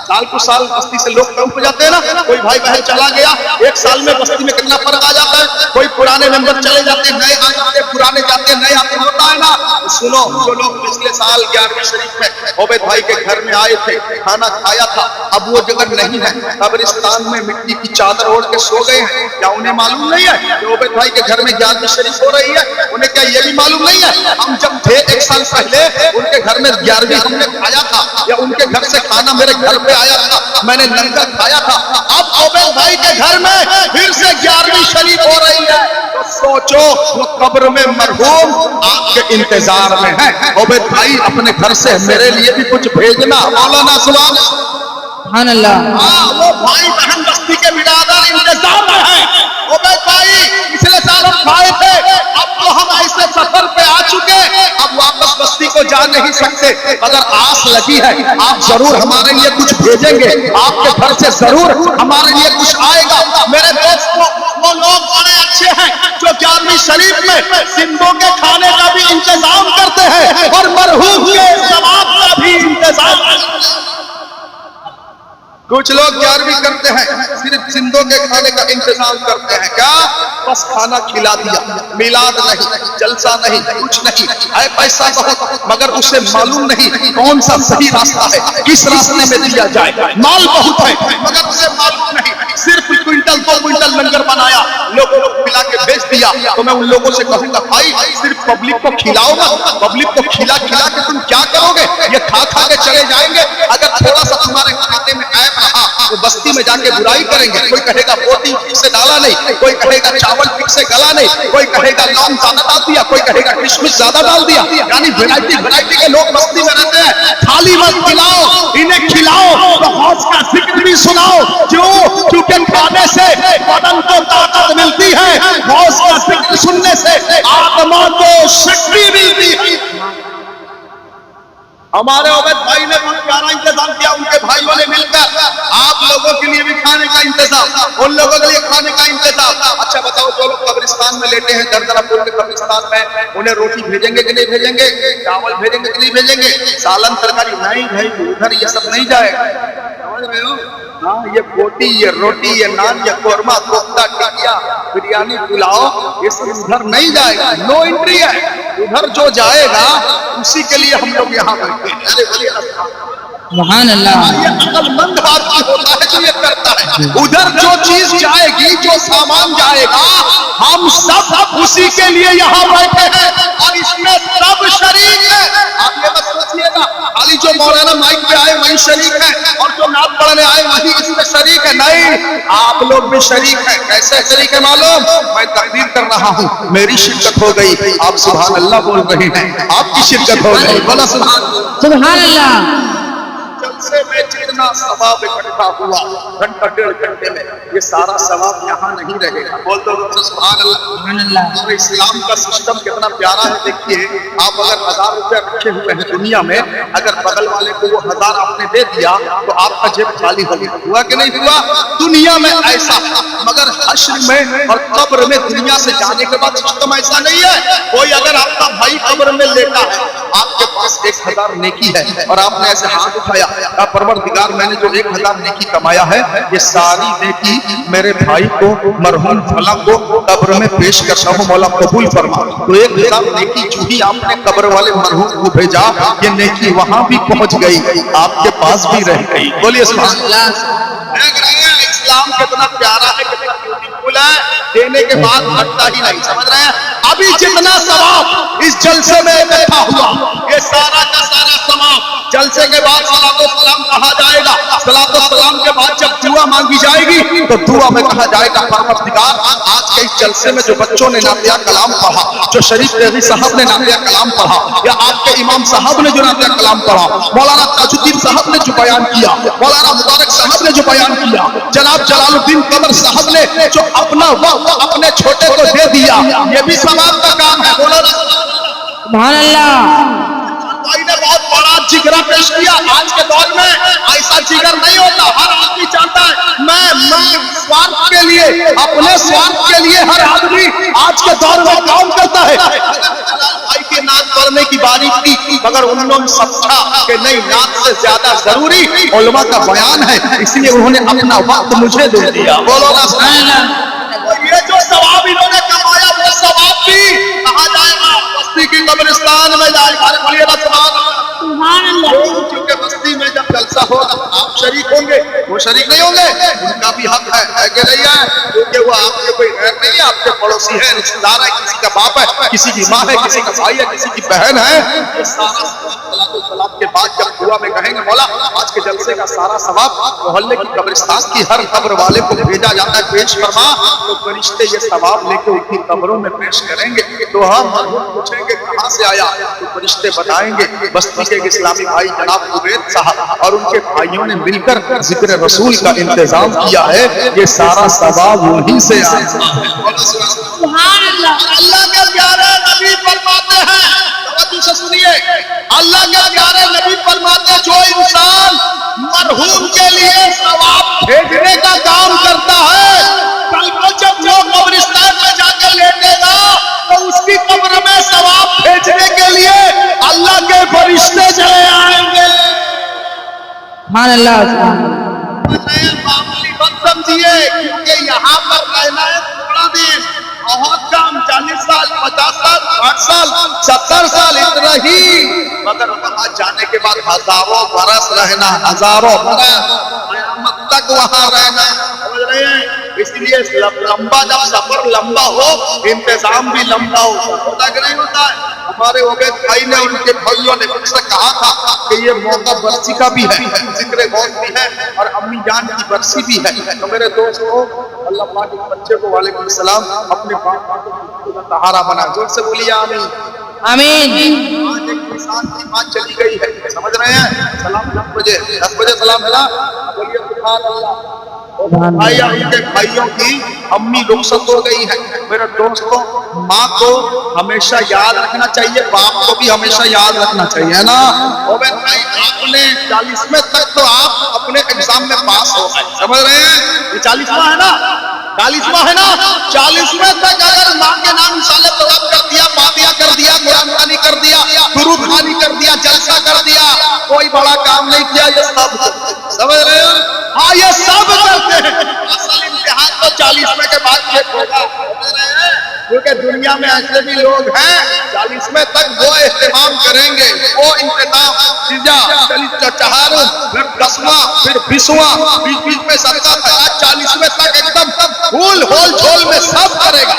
साल कुछ साल बस्ती से लोग कम हो जाते हैं ना, कोई भाई बहन चला गया, एक साल में बस्ती में कितना फर्क आ जाता है। कोई पुराने मेंबर चले जाते हैं, नए आ जाते हैं, पुराने जाते हैं, नए आते, होता है ना। सुनो, जो लोग पिछले साल 11वीं शरीफ में ओबैद भाई के घर में आए थे, खाना खाया था, अब वो जगह नहीं है, कब्रिस्तान में मिट्टी की चादर ओढ़ के सो गए हैं। क्या उन्हें मालूम नहीं है कि ओबैद भाई के घर में 11वीं शरीफ हो रही है? उन्हें क्या ये भी मालूम नहीं है? हम जब थे एक साल पहले, उनके घर में 11वीं हमने खाया था, या उनके घर से खाना मेरे घर पे आया था, मैंने लंगर खाया था। अब ओबैद भाई के घर में फिर से 11वीं शरीफ हो रही है, तो सोचो वो कब्र में मरहूम आपके इंतजार में है। ओबैद भाई अपने घर से मेरे लिए भी कुछ भेजना। मौलाना सुभान अल्लाह। हाँ, वो भाई बहन बस्ती के बिरादर इंतजार में है। ओबैद भाई पिछले साल हम खाए थे, अब तो हम ऐसे सफर पे आ चुके, अब वापस बस्ती को जा नहीं सकते। अगर आस लगी है, आप जरूर हमारे लिए कुछ भेजेंगे, आपके घर से जरूर हमारे लिए कुछ आएगा। मेरे दोस्तों, वो लोग बड़े अच्छे हैं जो 11वीं शरीफ में सिंधों के खाने का भी इंतजाम करते हैं और मरहूम के सवाब का भी इंतजाम करते हैं। कुछ लोग 11वीं करते हैं, सिर्फ सिंधों के खाने का इंतजाम करते हैं। क्या? बस खाना खिला दिया, मिलाद नहीं, जलसा नहीं, कुछ नहीं है, पैसा बहुत, मगर उसे मालूम नहीं कौन सा सही रास्ता है, किस रास्ते में दिया जाए। माल बहुत है, मगर उसे मालूम नहीं, सिर्फ क्विंटल 2 क्विंटल लंगर बनाया, लोगों को खिला के बेच दिया। तो मैं उन लोगों से कहूंगा, भाई सिर्फ पब्लिक को खिलाओ ना, पब्लिक को खिला खिला के तुम क्या करोगे? ये खा खा के चले जाएंगे। अगर थोड़ा सा तुम्हारे खाते में ऐप रहा, तो बस्ती में जाके बुराई करेंगे। कोई कहेगा रोटी ठीक से डाला नहीं, कोई कहेगा चावल ठीक से गला नहीं, कोई कहेगा लौंग ज्यादा डाल दिया, कोई कहेगा किशमिश ज्यादा डाल दिया। यानी वैरायटी के लोग बस्ती में रहते हैं। थाली मत खिलाओ, इन्हें खिलाओ तो हौस का जिक्र भी सुनाओ। क्यों? क्योंकि खाने से बदन को ताकत मिलती है, हौस का जिक्र सुनने से आत्मा को शक्ति मिलती है। हमारे ओबैद भाई ने बहुत प्यारा इंतजाम किया, उनके भाइयों ने मिलकर आप लोगों के लिए भी खाने का इंतजाम, उन लोगों के लिए खाने का इंतजाम। अच्छा बताओ, जो लोग कब्रिस्तान में लेटे हैं, दरदरापुर के कब्रिस्तान में, उन्हें रोटी भेजेंगे कि नहीं भेजेंगे? चावल भेजेंगे कि नहीं भेजेंगे? सालन तरकारी नहीं भाई, उधर ये सब नहीं जाएगा। समझ रहे हो? हाँ, ये बोटी, ये रोटी, ये नान, ये कोरमा, कोफ्ता, टिकिया, बिरयानी, पुलाव, ये सब उधर नहीं जाएगा, नो एंट्री है। उधर जो जाएगा उसी के लिए हम लोग यहाँ बैठे हैं। अरे बोलिए सुभान अल्लाह। ये अक्लमंद आदमी होता है जो ये करता है। उधर जो चीज जाएगी, जो सामान जाएगा, हम सब उसी के लिए यहाँ बैठे हैं और इसमें सब शरीक है। आप ये मत सोचिएगा खाली जो मौलाना माइक पे आए वही शरीक है और जो नात पढ़ने आए वही इसमें शरीक है। नहीं, आप लोग भी शरीक हैं। कैसे शरीक है मालूम? मैं तकदीर कर रहा हूँ, मेरी शिरकत हो गई, आप सुभान अल्लाह बोल रहे हैं, आपकी शिरकत हो गई, बोला सुभान अल्लाह। जलसे में जितना सवाब इकट्ठा हुआ घंटा डेढ़ घंटे में, ये सारा सवाब यहाँ नहीं रहेगा। बोल दो सुभान अल्लाह। सुभान अल्लाह। और इस्लाम का सिस्टम कितना प्यारा है। देखिए, आप अगर 1000 रुपया रखे हुए हैं दुनिया में, अगर बगल वाले को वो 1000 आपने दे दिया तो आपका जेब खाली हो गया। हुआ कि नहीं हुआ? दुनिया में ऐसा, मगर हश्र में और कब्र में दुनिया से जाने के बाद सिस्टम ऐसा नहीं है। कोई अगर आपका भाई कब्र में लेटा है, आपके पास 1000 नेकी है और आपने ऐसे हाथ उठाया, परवरदिगार मैंने जो 1000 नेकी कमाया है, ये सारी नेकी मेरे भाई को मरहूम फला को कब्र में पेश करता हूँ, मौला कबूल फरमा। तो 1000 नेकी जो ही आपने कब्र वाले मरहूम को भेजा, ये नेकी वहां भी पहुंच गई, आपके पास भी रह गई। बोलिए सुभान अल्लाह। इस्लाम कितना प्यारा है, कितना ब्यूटीफुल है, देने के बाद हटता ही नहीं। समझ रहे हैं? अभी जितना सवाब इस जलसे में इकट्ठा हुआ, ये सारा का सारा सवाब जलसे के बाद सलातो सलाम कहा जाएगा। सलातो सलाम के बाद जब दुआ मांगी जाएगी तो दुआ में कहा जाएगा, परवरदिगार आज के इस जलसे में जो बच्चों ने नातिया कलाम पढ़ा, जो शरीफ रेवी साहब ने नातिया कलाम पढ़ा, या आपके इमाम साहब ने जो नातिया कलाम पढ़ा, मौलाना ताजुद्दीन साहब ने जो बयान किया, मौलाना मुबारक साहब ने जो बयान किया, जनाब जलालुद्दीन कमर साहब ने जो अपना वक्त अपने छोटे को दे दिया, ये भी सवाब का काम है। बोलो सुभान अल्लाह। भाई ने बहुत बड़ा जिगरा पेश किया। आज के दौर में ऐसा जिगर नहीं होता। हर आदमी चाहता है मैं स्वार्थ के लिए, अपने स्वार्थ के लिए हर आदमी आज के दौर में काम करता है। भाई की नात पढ़ने की बारी थी, मगर उन्होंने समझा कि नहीं, नात से ज्यादा जरूरी उलमा का बयान है, इसलिए उन्होंने अपना वक्त मुझे दे दिया। बोलो ना सुभान अल्लाह। ये जो सवाब इन्होंने कमाया, वो सवाब भी कहा जाएगा बस्ती की कब्रिस्तान में जाएगा। बोलिए ना सुभान अल्लाह। क्योंकि बस्ती में जब जलसा होगा आप शरीक होंगे, वो शरीक नहीं होंगे, उनका भी हक है कि नहीं है? क्योंकि वो आपके कोई गैर नहीं है, आपके पड़ोसी है, रिश्तेदार है, किसी का बाप है, किसी की माँ है, किसी का भाई है, किसी की बहन है। ये सारा सलात के बाद जब दुआ में कहेंगे, मौला आज के जलसे का सारा सवाब मोहल्ले की कब्रिस्तान की हर कब्र वाले को भेजा जाता है, पेश फरमा, तो फरिश्ते ये सवाब लेके उनकी कब्रों में पेश करेंगे। तो हम पूछेंगे कहाँ से आया, तो फरिश्ते बताएंगे बस्ती के इस्लामी भाई जनाब उबैद साहब और उनके भाइयों ने मिलकर जिक्र रसूल का इंतजाम किया है, ये सारा सवाब वहीं से आया। सुभान अल्लाह। अल्लाह के प्यारे नबी फरमाते हैं, तवज्जो से सुनिए, अल्लाह के प्यारे नबी फरमाते, जो इंसान मरहूम के लिए सवाब भेजने का काम करता है, कल को जब वो कब्रिस्तान में जाकर लेटेगा तो उसकी कब्र में सवाब भेजने के लिए अल्लाह के फरिश्ते चले आएंगे। सुभान अल्लाह। मामूली मत समझिए, क्योंकि यहाँ पर रहना है थोड़ा दिन, बहुत कम, 40 साल, 50 साल, 60 साल, 70 साल, इतना ही, मगर वहां जाने के बाद हजारों बरस रहना, हजारों बरस क़यामत तक वहां रहना। समझ रहे हैं? इसलिए लंबा, जब सफर लंबा हो, इंतजाम भी लंबा होता कि नहीं होता है? हमारे उबैद भाई ने, उनके भाइयों ने मुझसे कहा था कि ये मौका बरसी का भी है, जिक्र मौत भी है और अम्मी जान की बरसी भी है। तो मेरे दोस्तों, अल्लाह पाक इस बच्चे को वालेकुम सलाम अपने बाप का सहारा बना। जोर से बोलिए आमीन। आमीन। आज एक किसान की मां चली गई है, समझ रहे हैं? सलाम 10 बजे सलाम मिला, बोलिए सुभान अल्लाह। भाई उनके भाइयों की अम्मी रुखसत हो गई है। मेरे दोस्तों, माँ को हमेशा याद रखना चाहिए, बाप को भी हमेशा याद रखना चाहिए, है ना? भाई आपने 40वें तक तो आप अपने एग्जाम में पास हो गए, समझ रहे हैं? ये 40वां है ना, 40वां है ना, 40वें तक अगर माँ के नाम इंशाअल्लाह तवाब कर दिया, फातिहा कर दिया, कुरान खानी कर दिया, दुरूद खानी कर दिया, जलसा कर दिया, कोई बड़ा काम नहीं किया। ये सब समझ रहे हो? हाँ, ये सब करते हैं। असल इम्तिहान तो 40वें के बाद चेक होगा, समझ रहे हैं? क्योंकि दुनिया में ऐसे भी लोग हैं 40वें तक वो एहतमाम करेंगे, वो इंतजाम, चहारों, फिर 10वां, फिर 20वां, बीच बीच में 17, 40वें तक एकदम फूल होल झोल में सब करेगा।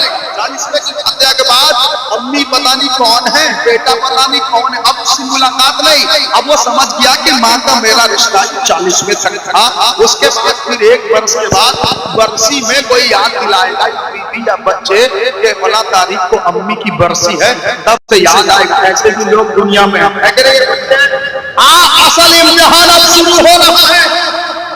पता नहीं कौन है, बेटा पता नहीं कौन है, अब उससे मुलाकात नहीं। अब वो समझ गया कि माँ का मेरा रिश्ता 40वें तक था। उसके बाद फिर 1 वर्ष के बाद बरसी में कोई याद दिलाएगा बीवी या बच्चे के फला तारीख को अम्मी की बरसी है, तब से याद आएगा। ऐसे भी लोग दुनिया में हैं। असल इम्तिहान अब शुरू हो रहा है।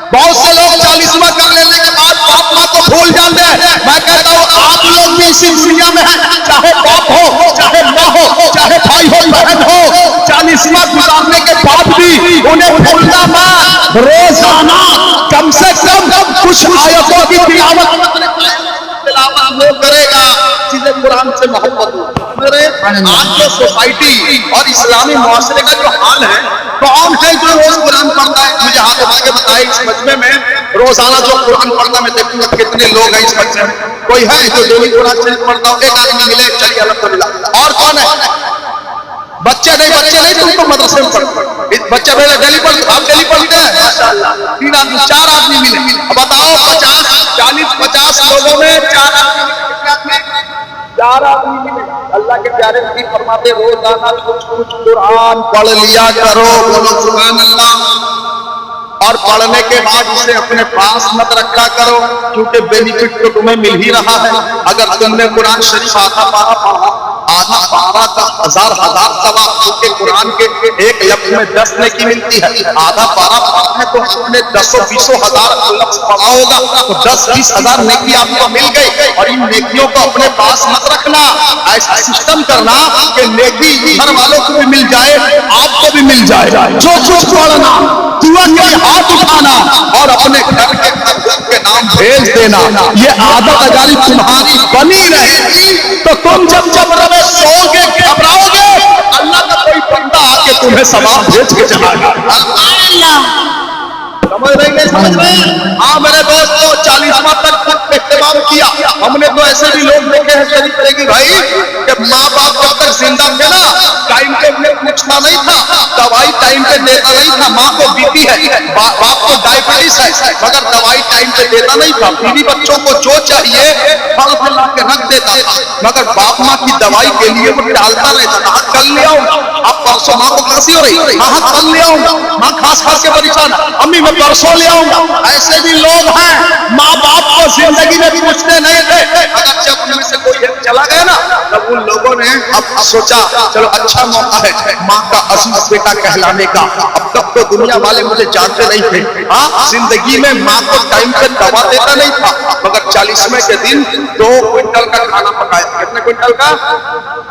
बहुत से लोग 40वां कर लेने के बाद बाप माँ को भूल जाते हैं। मैं कहता हूँ आप लोग भी इसी दुनिया में हैं, चाहे बाप हो, चाहे माँ हो, चाहे भाई हो, बहन हो, 40वां गुजारने के बाद भी उन्हें भूलना मत। रोजाना कम से कम कुछ आयतों की तिलावत वो करेगा, सीधे कुरान से मोहब्बत हो। आज जो सोसाइटी और इस्लामी मुआशरे का जो हाल है, कौन है जो रोज कुरान पढ़ता है? मुझे हाथ उठा के बताए इस मजमे में रोजाना जो कुरान पढ़ता, मैं देखूंगा कितने लोग हैं इस मजमे में। कोई है जो डेली कुरान शरीफ पढ़ता हो? एक आदमी मिले, चलिए अल्हम्दुलिल्लाह। और कौन है? बच्चे नहीं, तुम तो मदरसे में पढ़ते, बच्चे मेरे डेली पढ़ते, आप डेली पढ़ते हैं माशाअल्लाह। 3 आदमी, 4 आदमी मिले। अब बताओ 40-50 लोगों में 4 आदमी मिले। अल्लाह के प्यारे नबी फरमाते रोजाना कुछ कुरान पढ़ लिया करो, बोलो सुभान अल्लाह। और पढ़ने के बाद उसे अपने पास मत रखा करो, क्योंकि बेनिफिट तो तुम्हें मिल ही रहा है। अगर तुमने कुरान शरीफ आधा पारा पढ़ा, आधा पारा का हजार सवाब, क्योंकि कुरान के एक लफ्ज में 10 नेकी मिलती है। आधा पारा पढ़ा है तो आपने 10-20 हजार लफ्ज पढ़ा होगा, तो 10-20 हजार नेकी आपको मिल गई। और इन नेकियों को अपने पास मत रखना, ऐसा सिस्टम करना कि नेकी घर वालों को भी मिल जाए, आपको भी मिल जाए। जो कुछ पढ़ना, दुआ के हाथ उठाना और अपने घर के नाम भेज देना, ये आदत अगर तुम्हारी बनी रहेगी तो तुम जब रवे सोओगे, घबराओगे, अल्लाह का कोई बंदा आके तुम्हें सवाब भेज के चलाएगा। समझ रहे हैं? हाँ मेरे दोस्तों, 40वां तक एहतमाम किया हमने। तो ऐसे भी लोग देखे हैं शरीफ करेगी भाई कि माँ बाप जब तक जिंदा थे ना, टाइम पे उन्हें पूछना नहीं था, दवाई टाइम पे देता नहीं था। माँ को बीपी है, बाप को डायबिटीज है, मगर दवाई टाइम पे देता नहीं था। बीवी बच्चों को जो चाहिए फल फला के रख देता था, मगर बाप माँ की दवाई के लिए वो टालता रहता था। कल ले आऊंगा, अब परसों माँ को खांसी हो रही, हाँ कल ले आऊंगा, माँ खास के परेशान, अम्मी मैं परसों ले आऊंगा। ऐसे भी लोग हैं माँ बाप को जिंदगी में पूछते नहीं थे, अगर जब उनमें से कोई चला गया ना, तब उन लोगों ने अब सोचा चलो अच्छा मौका है माँ का अजीज बेटा कहलाने का। अब तक तो दुनिया वाले मुझे जानते नहीं थे। हाँ जिंदगी में माँ को टाइम पे दवा देता नहीं था, मगर 40वें के दिन 2 क्विंटल का खाना पकाया। कितने क्विंटल का?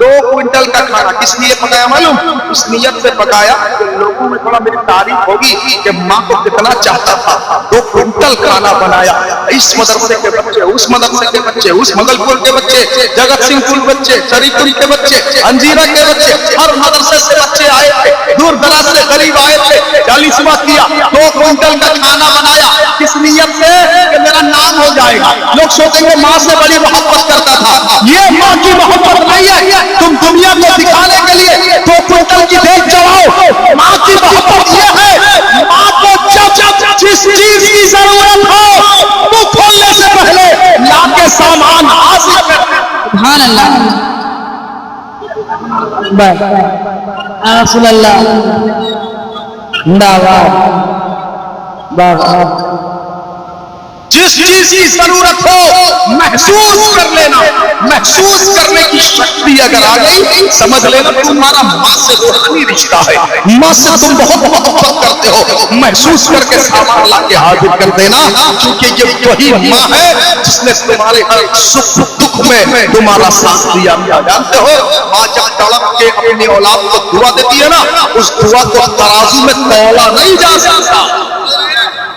2 क्विंटल का खाना। किस लिए पकाया मालूम? इस नियत से पकाया कि लोगों में थोड़ा मेरी तारीफ होगी कि माँ को कितना चाहता था। 2 क्विंटल खाना बनाया। इस मदरसे के बच्चे, उस मदरसे के बच्चे, उस मगलपुर के बच्चे, जगत सिंहपुर बच्चे, शरीफपुर के बच्चे, अंजीरा के बच्चे, हर मदरसे से बच्चे आए थे, दूर दराज से गरीब आए थे। 40वां किया, 2 क्विंटल का खाना बनाया। किस नियत से? कि मेरा नाम हो जाएगा, लोग सोचेंगे माँ से बड़ी मोहब्बत करता था। ये माँ की मोहब्बत नहीं है, तुम दुनिया को दिखाने के लिए 2 क्विंटल की देख चढ़ाओ। माँ की मोहब्बत यह है, माँ को जब जिस चीज की जरूरत हो वो खोलने से पहले लाके सामान हासिल कर। सुभान अल्लाह, बस रसूलुल्लाह जिंदाबाद। जिस चीज की जरूरत हो महसूस कर लेना, महसूस करने की शक्ति अगर आ गई, समझ लेना तुम्हारा माँ से रूहानी रिश्ता है। माँ से तुम बहुत मोहब्बत करते हो, महसूस करके सामान ला के हाजिर कर देना, क्योंकि ये वही माँ है जिसने तुम्हारे हर सुख दुख में तुम्हारा साथ दिया। जानते हो माँ जब तड़प के अपनी औलाद को दुआ देती है ना, उस दुआ को तराजू में तौला नहीं जा सकता।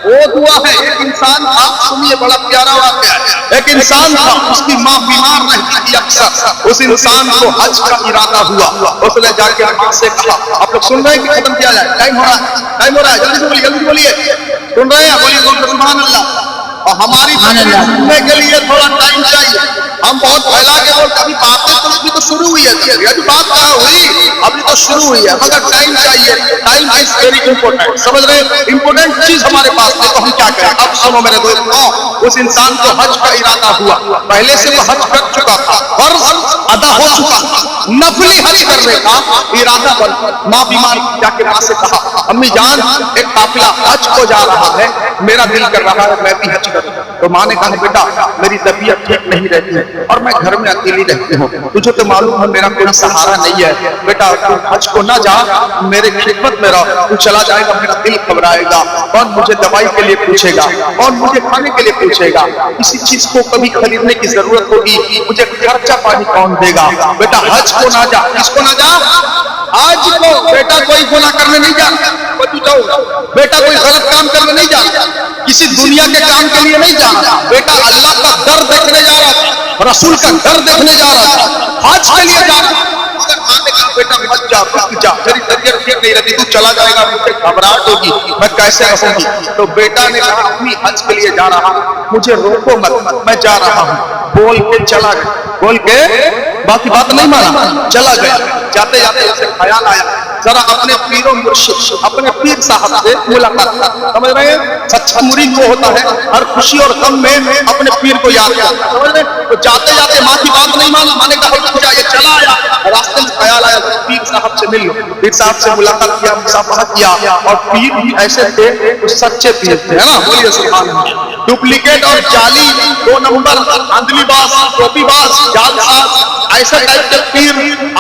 वो दुआ है। एक इंसान था, सुनिए बड़ा प्यारा वाक़या है। एक इंसान था, उसकी माँ बीमार रहती थी अक्सर। उस इंसान को हज का इरादा हुआ, उसने जाके माँ से कहा, आप लोग सुन रहे हैं कि खत्म किया जाए? टाइम हो रहा है, जल्दी से बोलिए, जल्दी बोलिए। सुन रहे हैं? बोलिए सुभान अल्लाह। और हमारी सुनने के लिए थोड़ा टाइम चाहिए। हम बहुत फैला के बोल, अभी बातें तो अभी तो शुरू हुई है, अभी बात कहाँ हुई, अभी तो शुरू हुई है, मगर टाइम चाहिए। टाइम इज वेरी इंपॉर्टेंट, समझ रहे हैं? इंपॉर्टेंट चीज हमारे पास है, तो हम क्या करें? अब सुनो मेरे दोस्तों, उस इंसान को हज का इरादा हुआ, पहले से वो हज कर चुका था, फर्ज ادا ہو چکا، نفلی حج کرنے کا ارادہ بن ماں بیمار جا کے ماں سے کہا امی جان ایک قافلہ حج کو جا رہا ہے، میرا دل کر رہا ہے میں بھی حج کروں۔ تو ماں نے کہا بیٹا میری طبیعت ٹھیک نہیں رہتی ہے اور میں گھر میں اکیلی رہتی ہوں، تجھے تو معلوم ہے میرا کوئی سہارا نہیں ہے، بیٹا تو حج کو نہ جا، میرے خدمت میں رہو، تو چلا جائے گا میرا دل گھبرائے گا، کون مجھے دوائی کے لیے پوچھے گا، کون مجھے کھانے کے لیے پوچھے گا، کسی چیز کو کبھی خریدنے کی ضرورت ہوگی مجھے خرچہ پانی کون دے گا، بیٹا حج کو نہ جا۔ کس کو نہ جا؟ حج کو۔ بیٹا کوئی گناہ کرنے نہیں جا، بیٹا کوئی غلط کام کرنے نہیں جا، کسی دنیا کے کام کے لیے نہیں جا، بیٹا اللہ کا در دیکھنے جا رہا تھا، رسول کا در دیکھنے جا رہا تھا، حج کے لیے جا رہا تھا۔ مگر ماں نے کہا بیٹا مت جا، رک جا، میری طبیعت ٹھیک نہیں رہتی، تو چلا جائے گا مجھے گھبراہٹ ہوگی، میں کیسے رہوں گی؟ تو بیٹا نے کہا امی حج کے لیے جا رہا ہوں، مجھے روکو مت، میں جا رہا ہوں، بول کے چلا گیا، بول کے باقی بات نہیں مانا، چلا گیا۔ جاتے جاتے اسے خیال آیا ذرا اپنے پیر و مرشد اپنے پیر صاحب سے ملاقات، سمجھ رہے ہیں؟ سچا مرید وہ ہوتا ہے ہر خوشی اور غم میں اپنے پیر کو یاد کرتا ہے، سمجھ رہے ہیں؟ تو جاتے جاتے ماں کی بات نہیں مانا، ماں نے کہا رک جا، یہ چلا آیا، راستے میں خیال آیا پیر صاحب سے مل لو، پیر صاحب سے ملاقات کیا، مصافحہ کیا، اور پیر بھی ایسے تھے تو سچے پیر تھے، ہے نا؟ بولیے سبحان اللہ۔ ڈپلیکیٹ اور جعلی، دو نمبر، اندلی باز، ٹوپی باز، جال ساز، ایسے ٹائپ کے پیر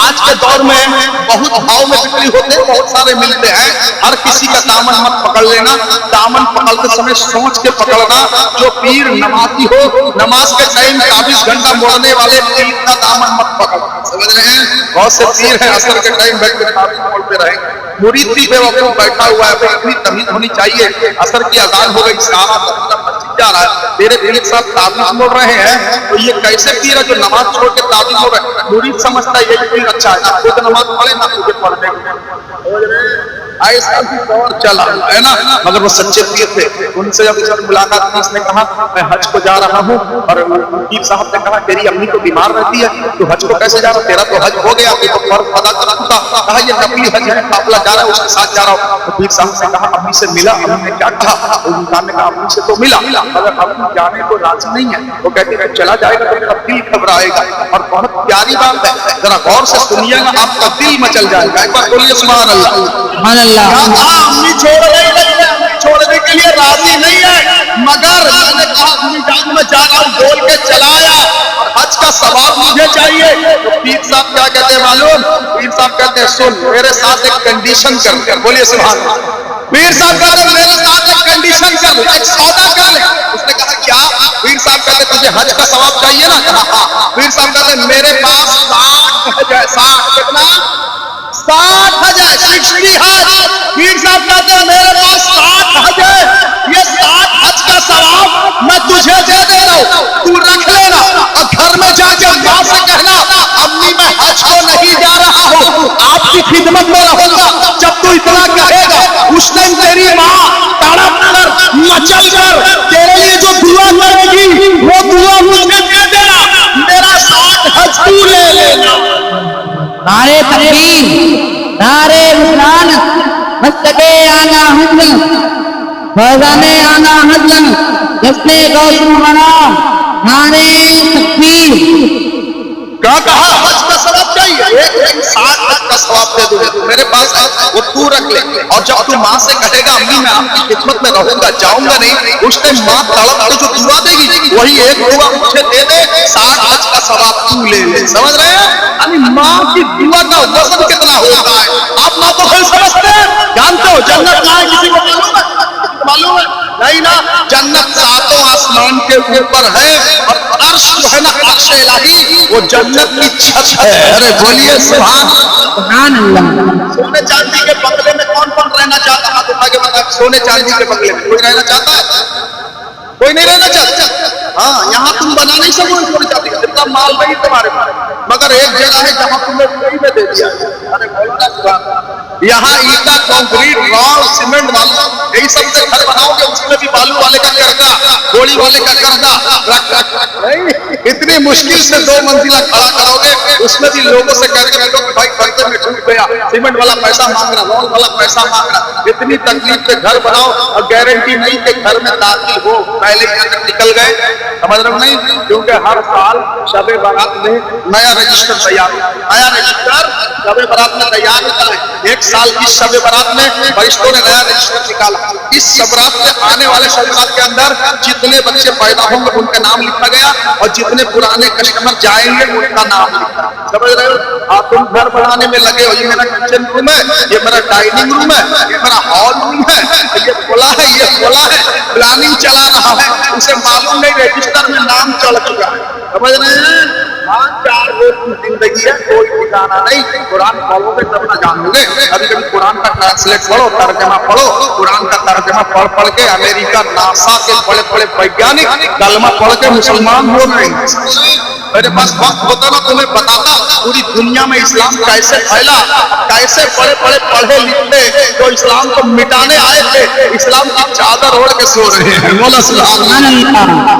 آج کے دور میں بہت بھاؤ میں بکری ہوتے ہیں، بہت سارے ملتے ہیں، ہر کسی کا دامن مت پکڑ لینا، دامن پکڑتے سمے سوچ کے پکڑنا، جو پیر نمازی ہو نماز کے ٹائم 24 گھنٹہ موڑنے والے پیر کا دامن مت پکڑنا، سمجھ رہے ہیں؟ بہت سے پیر ہیں عصر کے ٹائم بیٹھ کے تعبیر موڑتے رہیں گے، مرید بھی بے وقوف بیٹھا ہوا ہے، بھائی اتنی تمیز ہونی چاہیے، عصر کی اذان ہو گئی، سارا مسجد جا رہا ہے، تیرے پیر صاحب تعبیر موڑ رہے ہیں، تو یہ کیسے پیر ہے جو نماز چھوڑ کے تعبیر موڑ رہے ہیں؟ مرید سمجھتا ہے یہ پیر اچھا ہے، خود نماز پڑھے نہ تجھے پڑھنے کو، ایسا بھی دور چلا ہے نا، مگر وہ سچے پیر تھے۔ ان سے جب اس ملاقات کی، اس نے کہا میں حج کو جا رہا ہوں، اور پیر صاحب نے کہا تیری امی تو بیمار رہتی ہے، تو حج کو کیسے جا رہا؟ تیرا تو حج ہو گیا، تو فرض ادا کر چکا، کہا یہ نقلی حج ہے، قافلہ جا رہا ہے اس کے ساتھ جا رہا ہوں۔ تو پیر صاحب سے کہا امی سے ملا؟ امی نے کیا کہا؟ تو انسان نے کہا امی سے تو ملا، مگر امی جانے کو راضی نہیں ہے، وہ کہتے ہیں چلا جائے گا تو میرا دل گھبرائے گا، اور بہت پیاری بات ہے، ذرا غور سے سنیے گا آپ کا دل مچل جائے گا، ایک بار بولیے سبحان اللہ۔ سبحان اللہ۔ امی چھوڑنے کے لیے راضی نہیں ہے، مگر میں نے کہا امی جان میں جا رہا ہوں بول کے چلایا، اور حج کا ثواب مجھے چاہیے۔ تو پیر صاحب کیا کہتے ہیں معلوم؟ پیر صاحب کہتے ہیں سن میرے ساتھ ایک کنڈیشن کر، بولیے سبحان اللہ۔ پیر صاحب کہتے ہیں میرے ساتھ ایک کنڈیشن کر، ایک سودا کر لے۔ اس نے کہا کیا؟ پیر صاحب کہتے ہیں تجھے حج کا ثواب چاہیے نا؟ کہا ہاں۔ پیر صاحب کہتے ہیں میرے پاس 60 حج ہے، 60 کتنا؟ 60 حج ہے، 60 حج۔ پیر صاحب کہتے ہیں میرے پاس 60 حج ہے، یہ 60 حج کا ثواب میں تجھے دے دے رہا ہوں، تو رکھ لینا، اور گھر میں جا کے ماں سے کہنا امی میں حج کو نہیں جا رہا ہوں، آپ کی خدمت میں رہوں گا، جب تو اتنا کہے گا اس ٹائم تیری ماں تڑپ کر مچل کر تیرے لیے جو دعا کرے گی وہ دعا مجھے دے دینا، میرا 60 حج تو لے لینا۔ نعرے تکبیر، نعرے رسالت، مستقے آنا حجن، فیضانے آنا حجن، جسنے غوث منا، نعرے تکبیر۔ کیا کہا؟ حج کا ثواب چاہیے، ایک 60 حج کا ثواب دے دوں، میرے پاس ہے وہ تو رکھ لے، اور جب تو ماں سے کہے گا امی میں آپ کی خدمت میں رہوں گا جاؤں گا نہیں، اس نے ماں تڑپ کے جو دعا دے گی وہی ایک دعا مجھے دے دے، 60 حج کا ثواب تو لے لے، سمجھ رہے ہیں؟ یعنی ماں کی دعا کا وزن کتنا ہوتا ہے، آپ ماں کو پھر سمجھتے ہیں؟ جانتے ہو جنت کہاں ہے؟ کسی کو معلوم ہے؟ نہیں نا، جنت 7 آسمان کے اوپر ہے، اور عرش جو ہے نا عرش الہی وہ جنت کی چھت ہے، ارے بولیے سبحان اللہ۔ سونے چاندی کے بنگلے میں کون کون رہنا چاہتا ہے؟ آپ اٹھا کے بتا، سونے چاندی کے بنگلے میں کوئی رہنا چاہتا ہے؟ کوئی نہیں رہنا چاہتا۔ ہاں یہاں تم بنا نہیں سکو سونے چاندی کا، جتنا مال نہیں تمہارے پاس، مگر ایک جگہ ہے جہاں تمہیں فری میں دے دیا، ارے بولنا سبحان، یہاں اینٹا کنکریٹ راڑ سیمنٹ والا یہی سب سے گھر بناؤ گے، اس میں بھی بالو والے کا کردہ، گوڑی والے کا کردہ نہیں، اتنی مشکل سے 2 منزلہ کھڑا کرو گے، اس میں بھی لوگوں سے کہہ کے لوگ بھائی برتن میں ٹوٹ گیا، سیمنٹ والا پیسہ مانگ رہا، رول والا پیسہ مانگ رہا، اتنی تکلیف سے گھر بناؤ اور گارنٹی نہیں کہ گھر میں داخل ہو، پہلے ہی اگر نکل گئے، سمجھ رہے ہو نہیں؟ کیونکہ ہر سال شب برات میں نیا رجسٹر تیار ہوتا ہے، نیا رجسٹر شب برات میں تیار ہوتا ہے۔ ایک سال کی شب برات میں فرشتوں نے نیا رجسٹر نکالا، اس شب برات میں آنے والے شب برات کے اندر جتنے بچے پیدا ہوں گے ان کا نام لکھا گیا، اور جتنے پرانے کسٹمر جائیں گے ان کا نام لکھا۔ سمجھ رہے ہو؟ آپ تم گھر بنانے میں لگے ہو، یہ میرا کچن روم ہے، یہ میرا ڈائننگ روم ہے، یہ میرا ہال روم ہے، یہ کھلا ہے، یہ کھلا ہے، پلاننگ چلا رہا ہے، اسے معلوم نہیں رجسٹر میں نام چڑھ چکا ہے۔ سمجھ رہے ہیں؟ ہاں، 4 روز کی زندگی ہے، کوئی ٹھکانا نہیں۔ قرآن پڑھو گے تب نہ جانو گے۔ کبھی کبھی قرآن کا ٹرانسلیٹ پڑھو، ترجمہ پڑھو، قرآن کا ترجمہ پڑھ کے امریکہ ناسا کے بڑے بڑے ویگیانک کلمہ پڑھ کے مسلمان ہو گئے۔ میرے پاس وقت ہوتا نا تمہیں بتاتا پوری دنیا میں اسلام کیسے پھیلا، کیسے بڑے بڑے پڑھے لکھے جو اسلام کو مٹانے آئے تھے اسلام کی چادر اوڑھ کے سو رہے ہیں۔ مولا سبحان اللہ۔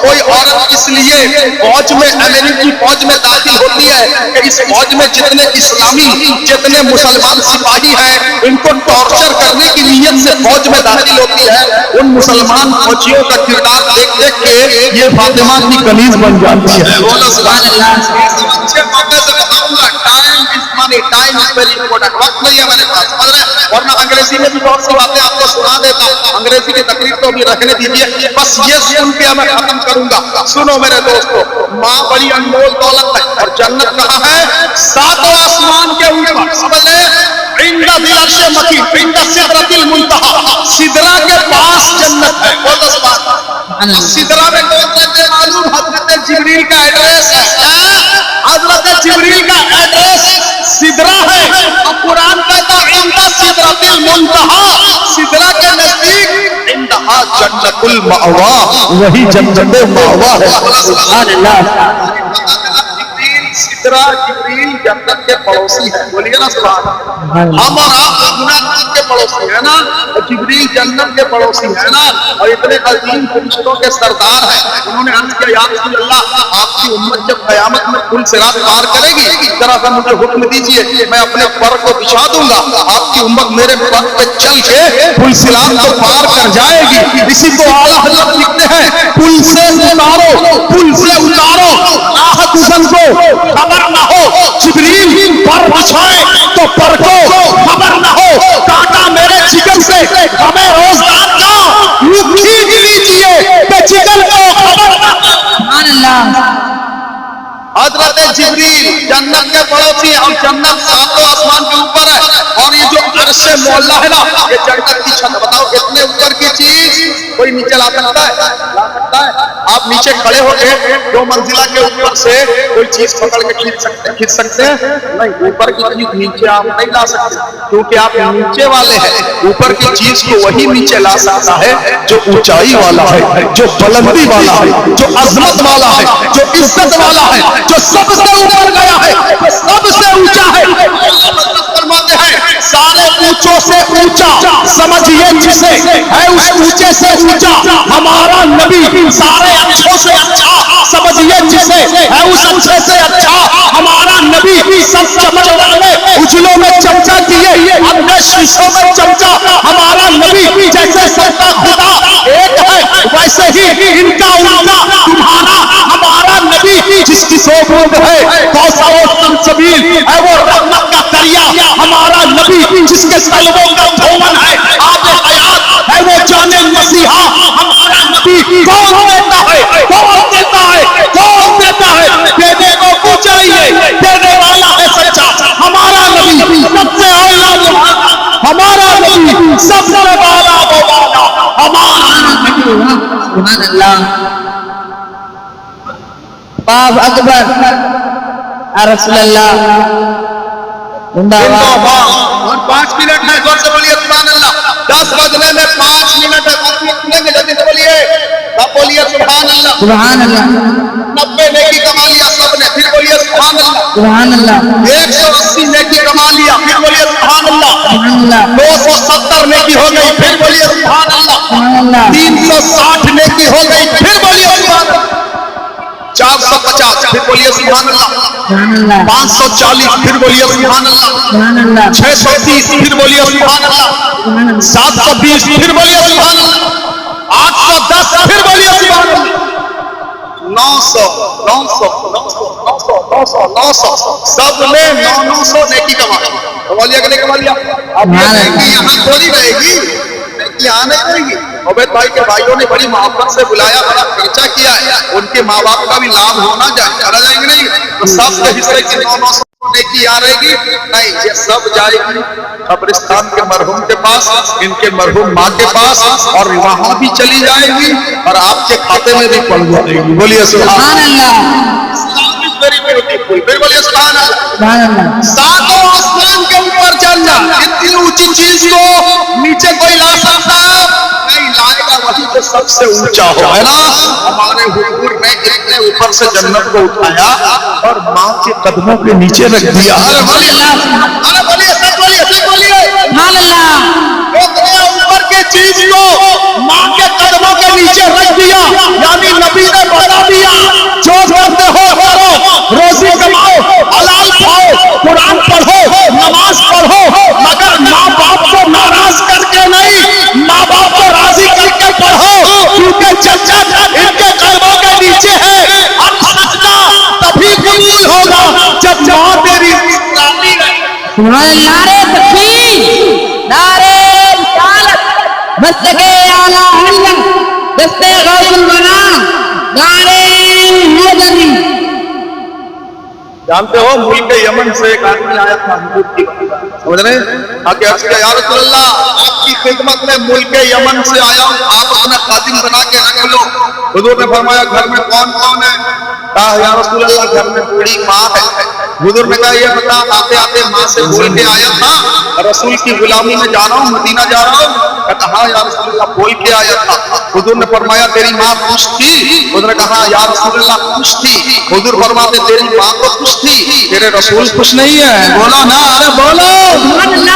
کوئی عورت اس لیے فوج میں، امریکی فوج میں داخل ہوتی ہے کہ اس فوج میں جتنے اسلامی، جتنے مسلمان سپاہی ہیں ان کو ٹارچر کرنے کی نیت سے فوج میں داخل ہوتی ہے۔ ان مسلمان فوجیوں کا کردار دیکھ دیکھ کے یہ فاطمہ کی کنیز بن جاتی ہے۔ سبحان اللہ۔ اچھے موقع سے بتاؤں گا، time is money, time is very important. وقت نہیں ہے میرے پاس، ورنہ انگریزی میں بھی بہت سی باتیں آپ کو سنا دیتا، انگریزی کی تقریر تو بھی رکھنے دیجیے، بس یہ سن کے میں ختم کروں گا۔ سنو میرے دوستو، ماں بڑی انمول دولت ہے، اور جنت کہاں ہے؟ 7 آسمان کے اوپر۔ سمجھ لے، عند ذی العرش مکین، عند سدرۃ المنتہی، سدرہ کے پاس جنت ہے۔ بولو سبحان اللہ۔ سدرہ میں کون رہتے معلوم؟ حضرت جبریل کا ایڈریس ہے، حضرت جبریل کا ایڈریس سدرہ ہے، اور قرآن کہتا عند سدرۃ المنتہی، سدرہ کے نزدیک انتہا جنت المأوا، وہی جنت مأوا ہے۔ سبحان اللہ۔ سدرہ جبریل جنت کے پڑوسی ہے، بولیے نا سبحان اللہ۔ ہم اور آپ جنت کے پڑوسی ہے نا، جبریل جنت کے پڑوسی ہے نا، اور اتنے عظیم فرشتوں کے سردار ہیں۔ انہوں نے عرض کیا یا رسول اللہ، آپ کی امت جب قیامت میں پل صراط پار کرے گی، ذرا سا مجھے حکم دیجئے، میں اپنے پر کو بچھا دوں گا، آپ کی امت میرے پر پہ چل کے پل صراط کو پار کر جائے گی۔ اسی کو اعلیٰ حضرت لکھتے ہیں، پل سے اتارو، پل سے اتارو، راہ گزر کو خبر نہ ہو، جبریل پر بچھائے تو پر کو خبر نہ ہو، کانٹا میرے جگر سے ہمیں روزگار کا یوں کھینچ لیجئے کہ جگر کو خبر نہ ہو۔ سبحان اللہ۔ حضرت جبریل جنت کے پڑوسی، اور جنت 7 آسمان کے اوپر ہے، اور یہ جو عرش معلیٰ ہے نا یہ جنت کی چھت۔ بتاؤ اتنے اوپر کی چیز کوئی نیچے لا سکتا ہے؟ لا سکتا ہے؟ آپ نیچے کھڑے ہو کے 2 منزلہ کے اوپر سے کوئی چیز پکڑ کے کھینچ سکتے ہیں؟ نہیں، اوپر کی چیز نیچے آپ نہیں لا سکتے، کیونکہ آپ نیچے والے ہیں۔ اوپر کی چیز کو وہی نیچے لا سکتا ہے جو اونچائی والا ہے، جو بلندی والا ہے، جو عظمت والا ہے، جو عزت والا ہے، جو سب سے اوپر گیا ہے، سب سے اونچا ہے۔ فرماتے ہیں سارے اونچوں سے اونچا سمجھیے جسے ہے، اس اونچے سے اونچا ہمارا نبی، سارے اچھوں سے اچھا سمجھیے جسے ہے، اس اچھے سے اچھا ہمارا نبی، سب چمچ والے اجلوں میں چمچا کیے، اپنے شیشوں میں چمچا ہمارا نبی، جیسے سب کا خدا ایک ہے ویسے ہی ان کا تمہارا ہمارا نبی، جس کی صحبت ہے کوثر و سلسبیل ہے، وہ رحمت کا دریا ہمارا نبی، جس کے سلووں کا دھون ہے آب حیات ہے، وہ جان مسیحا ہمارا نبی۔ کون دیتا ہے؟ کون دیتا ہے؟ کون دیتا ہے؟ دینے کو چاہیے، دینے والا ہے سچا ہمارا نبی، سب سے اعلیٰ ہمارا نبی، سب سے والا وہ والا ہمارا نبی۔ سبحان اللہ۔ اللہ اکبر، یا رسول اللہ زندہ باد۔ اور 5 منٹ ہے، زور سے بولیے سبحان اللہ۔ 10 بجنے میں 5 منٹ ہے، 5 منٹ میں جلدی سے بولیے، سب بولیے سبحان اللہ۔ سبحان اللہ۔ 90 نیکی کما لیا سب نے، پھر بولیے سبحان اللہ۔ سبحان اللہ۔ 180 نیکی کما لیا، پھر بولیے سبحان اللہ۔ سبحان اللہ۔ 270 نیکی ہو گئی، پھر بولیے سبحان اللہ۔ سبحان اللہ۔ 360 نیکی ہو گئی، پھر بولیے سبحان اللہ۔ 450 پھر بولیے سبحان اللہ۔ سبحان اللہ۔ 540 پھر بولیے سبحان اللہ۔ سبحان اللہ۔ 630 پھر بولیے سبحان اللہ۔ سبحان اللہ۔ 720 پھر بولیے سبحان اللہ۔ 810 پھر بولیے سبحان اللہ۔ सब ने 900 नेकी कमाई। कमा लिया कि नहीं कमा लिया? अब ये नेकी यहाँ थोड़ी रहेगी, नेकी यहाँ नहीं रहेगी। अवैध भाई के भाइयों ने बड़ी मोहब्बत से बुलाया, बड़ा खर्चा किया है, उनके माँ बाप का भी लाभ होना चला जाएंगे नहीं, तो सबके हिस्से की 900 नेकी आ रहेगी नहीं, ये सब जाएगी कब्रिस्तान के मरहूम के पास, इनके मरहूम माँ के पास, और वहां भी चली जाएगी और आपके खाते में भी पड़ जाएगी। बोलिए सुभान अल्लाह। फिर बोलिए सुभान अल्लाह। सातों आसमान के ऊपर चलना, इतनी ऊंची चीज को नीचे कोई ला सकता नहीं, लाएगा वही जो सबसे ऊंचा हो, है ना। हमारे हुजूर ने इतने ऊपर से जन्नत को उठाया और माँ के कदमों के नीचे रख दिया। अरे बोलिए सब बोलिए सुभान अल्लाह। इतने ऊपर की चीज को माँ के कदमों के नीचे रख दिया, यानी नबी ने बता दिया जो करते हो करो, रोजी कमाओ, हलाल खाओ, कुरान पढ़ो, नमाज पढ़ो, मगर माँ बाप को नाराज करके नहीं, माँ बाप को राजी करके पढ़ो, क्योंकि जन्नत इनके कदमों के नीचे है। और सजदा तभी कबूल होगा जब माँ तेरी राजी है। नारे तकबीर, नारे रिसालत, मस्तके आला हल्ला, दस्ते गौसुल बना, नारे हैदरी। जानते हो मुल्क यमन से एक आदमी आया था हुजूर की, समझ रहे? आके अर्ज किया, या रसूल अल्लाह, आपकी खिदमत में मुल्क यमन से आया हूं, आप अपना खादिम बना के रख लो। हुजूर ने फरमाया घर में कौन कौन है? कहा या रसूल अल्लाह घर में बड़ी माँ है। हुजूर ने कहा ये बता, आते आते माँ से बोल के आया था रसूल की गुलामी में जा रहा हूँ, मदीना जा रहा हूँ? कहता हाँ या रसूल अल्लाह बोल के आया था। हुजूर ने फरमाया तेरी माँ खुश थी? हुजूर ने कहा या रसूल अल्लाह खुश थी। हुजूर फरमाते तेरी माँ तो खुश थी, तेरे रसूल खुश नहीं है। बोलो ना, अरे बोलो।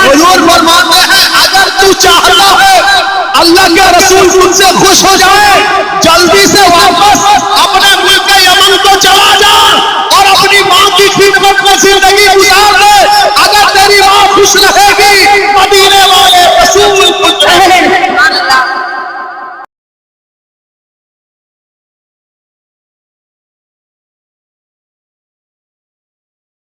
हुजूर फरमाते हैं अगर तू चाहता है अल्लाह के रसूल तुझसे खुश हो जाए, जल्दी से वापस अपने मुल्क यमन को चला जा और अपनी माँ की खिदमत में जिंदगी गुजार दे। अगर तेरी माँ खुश रहे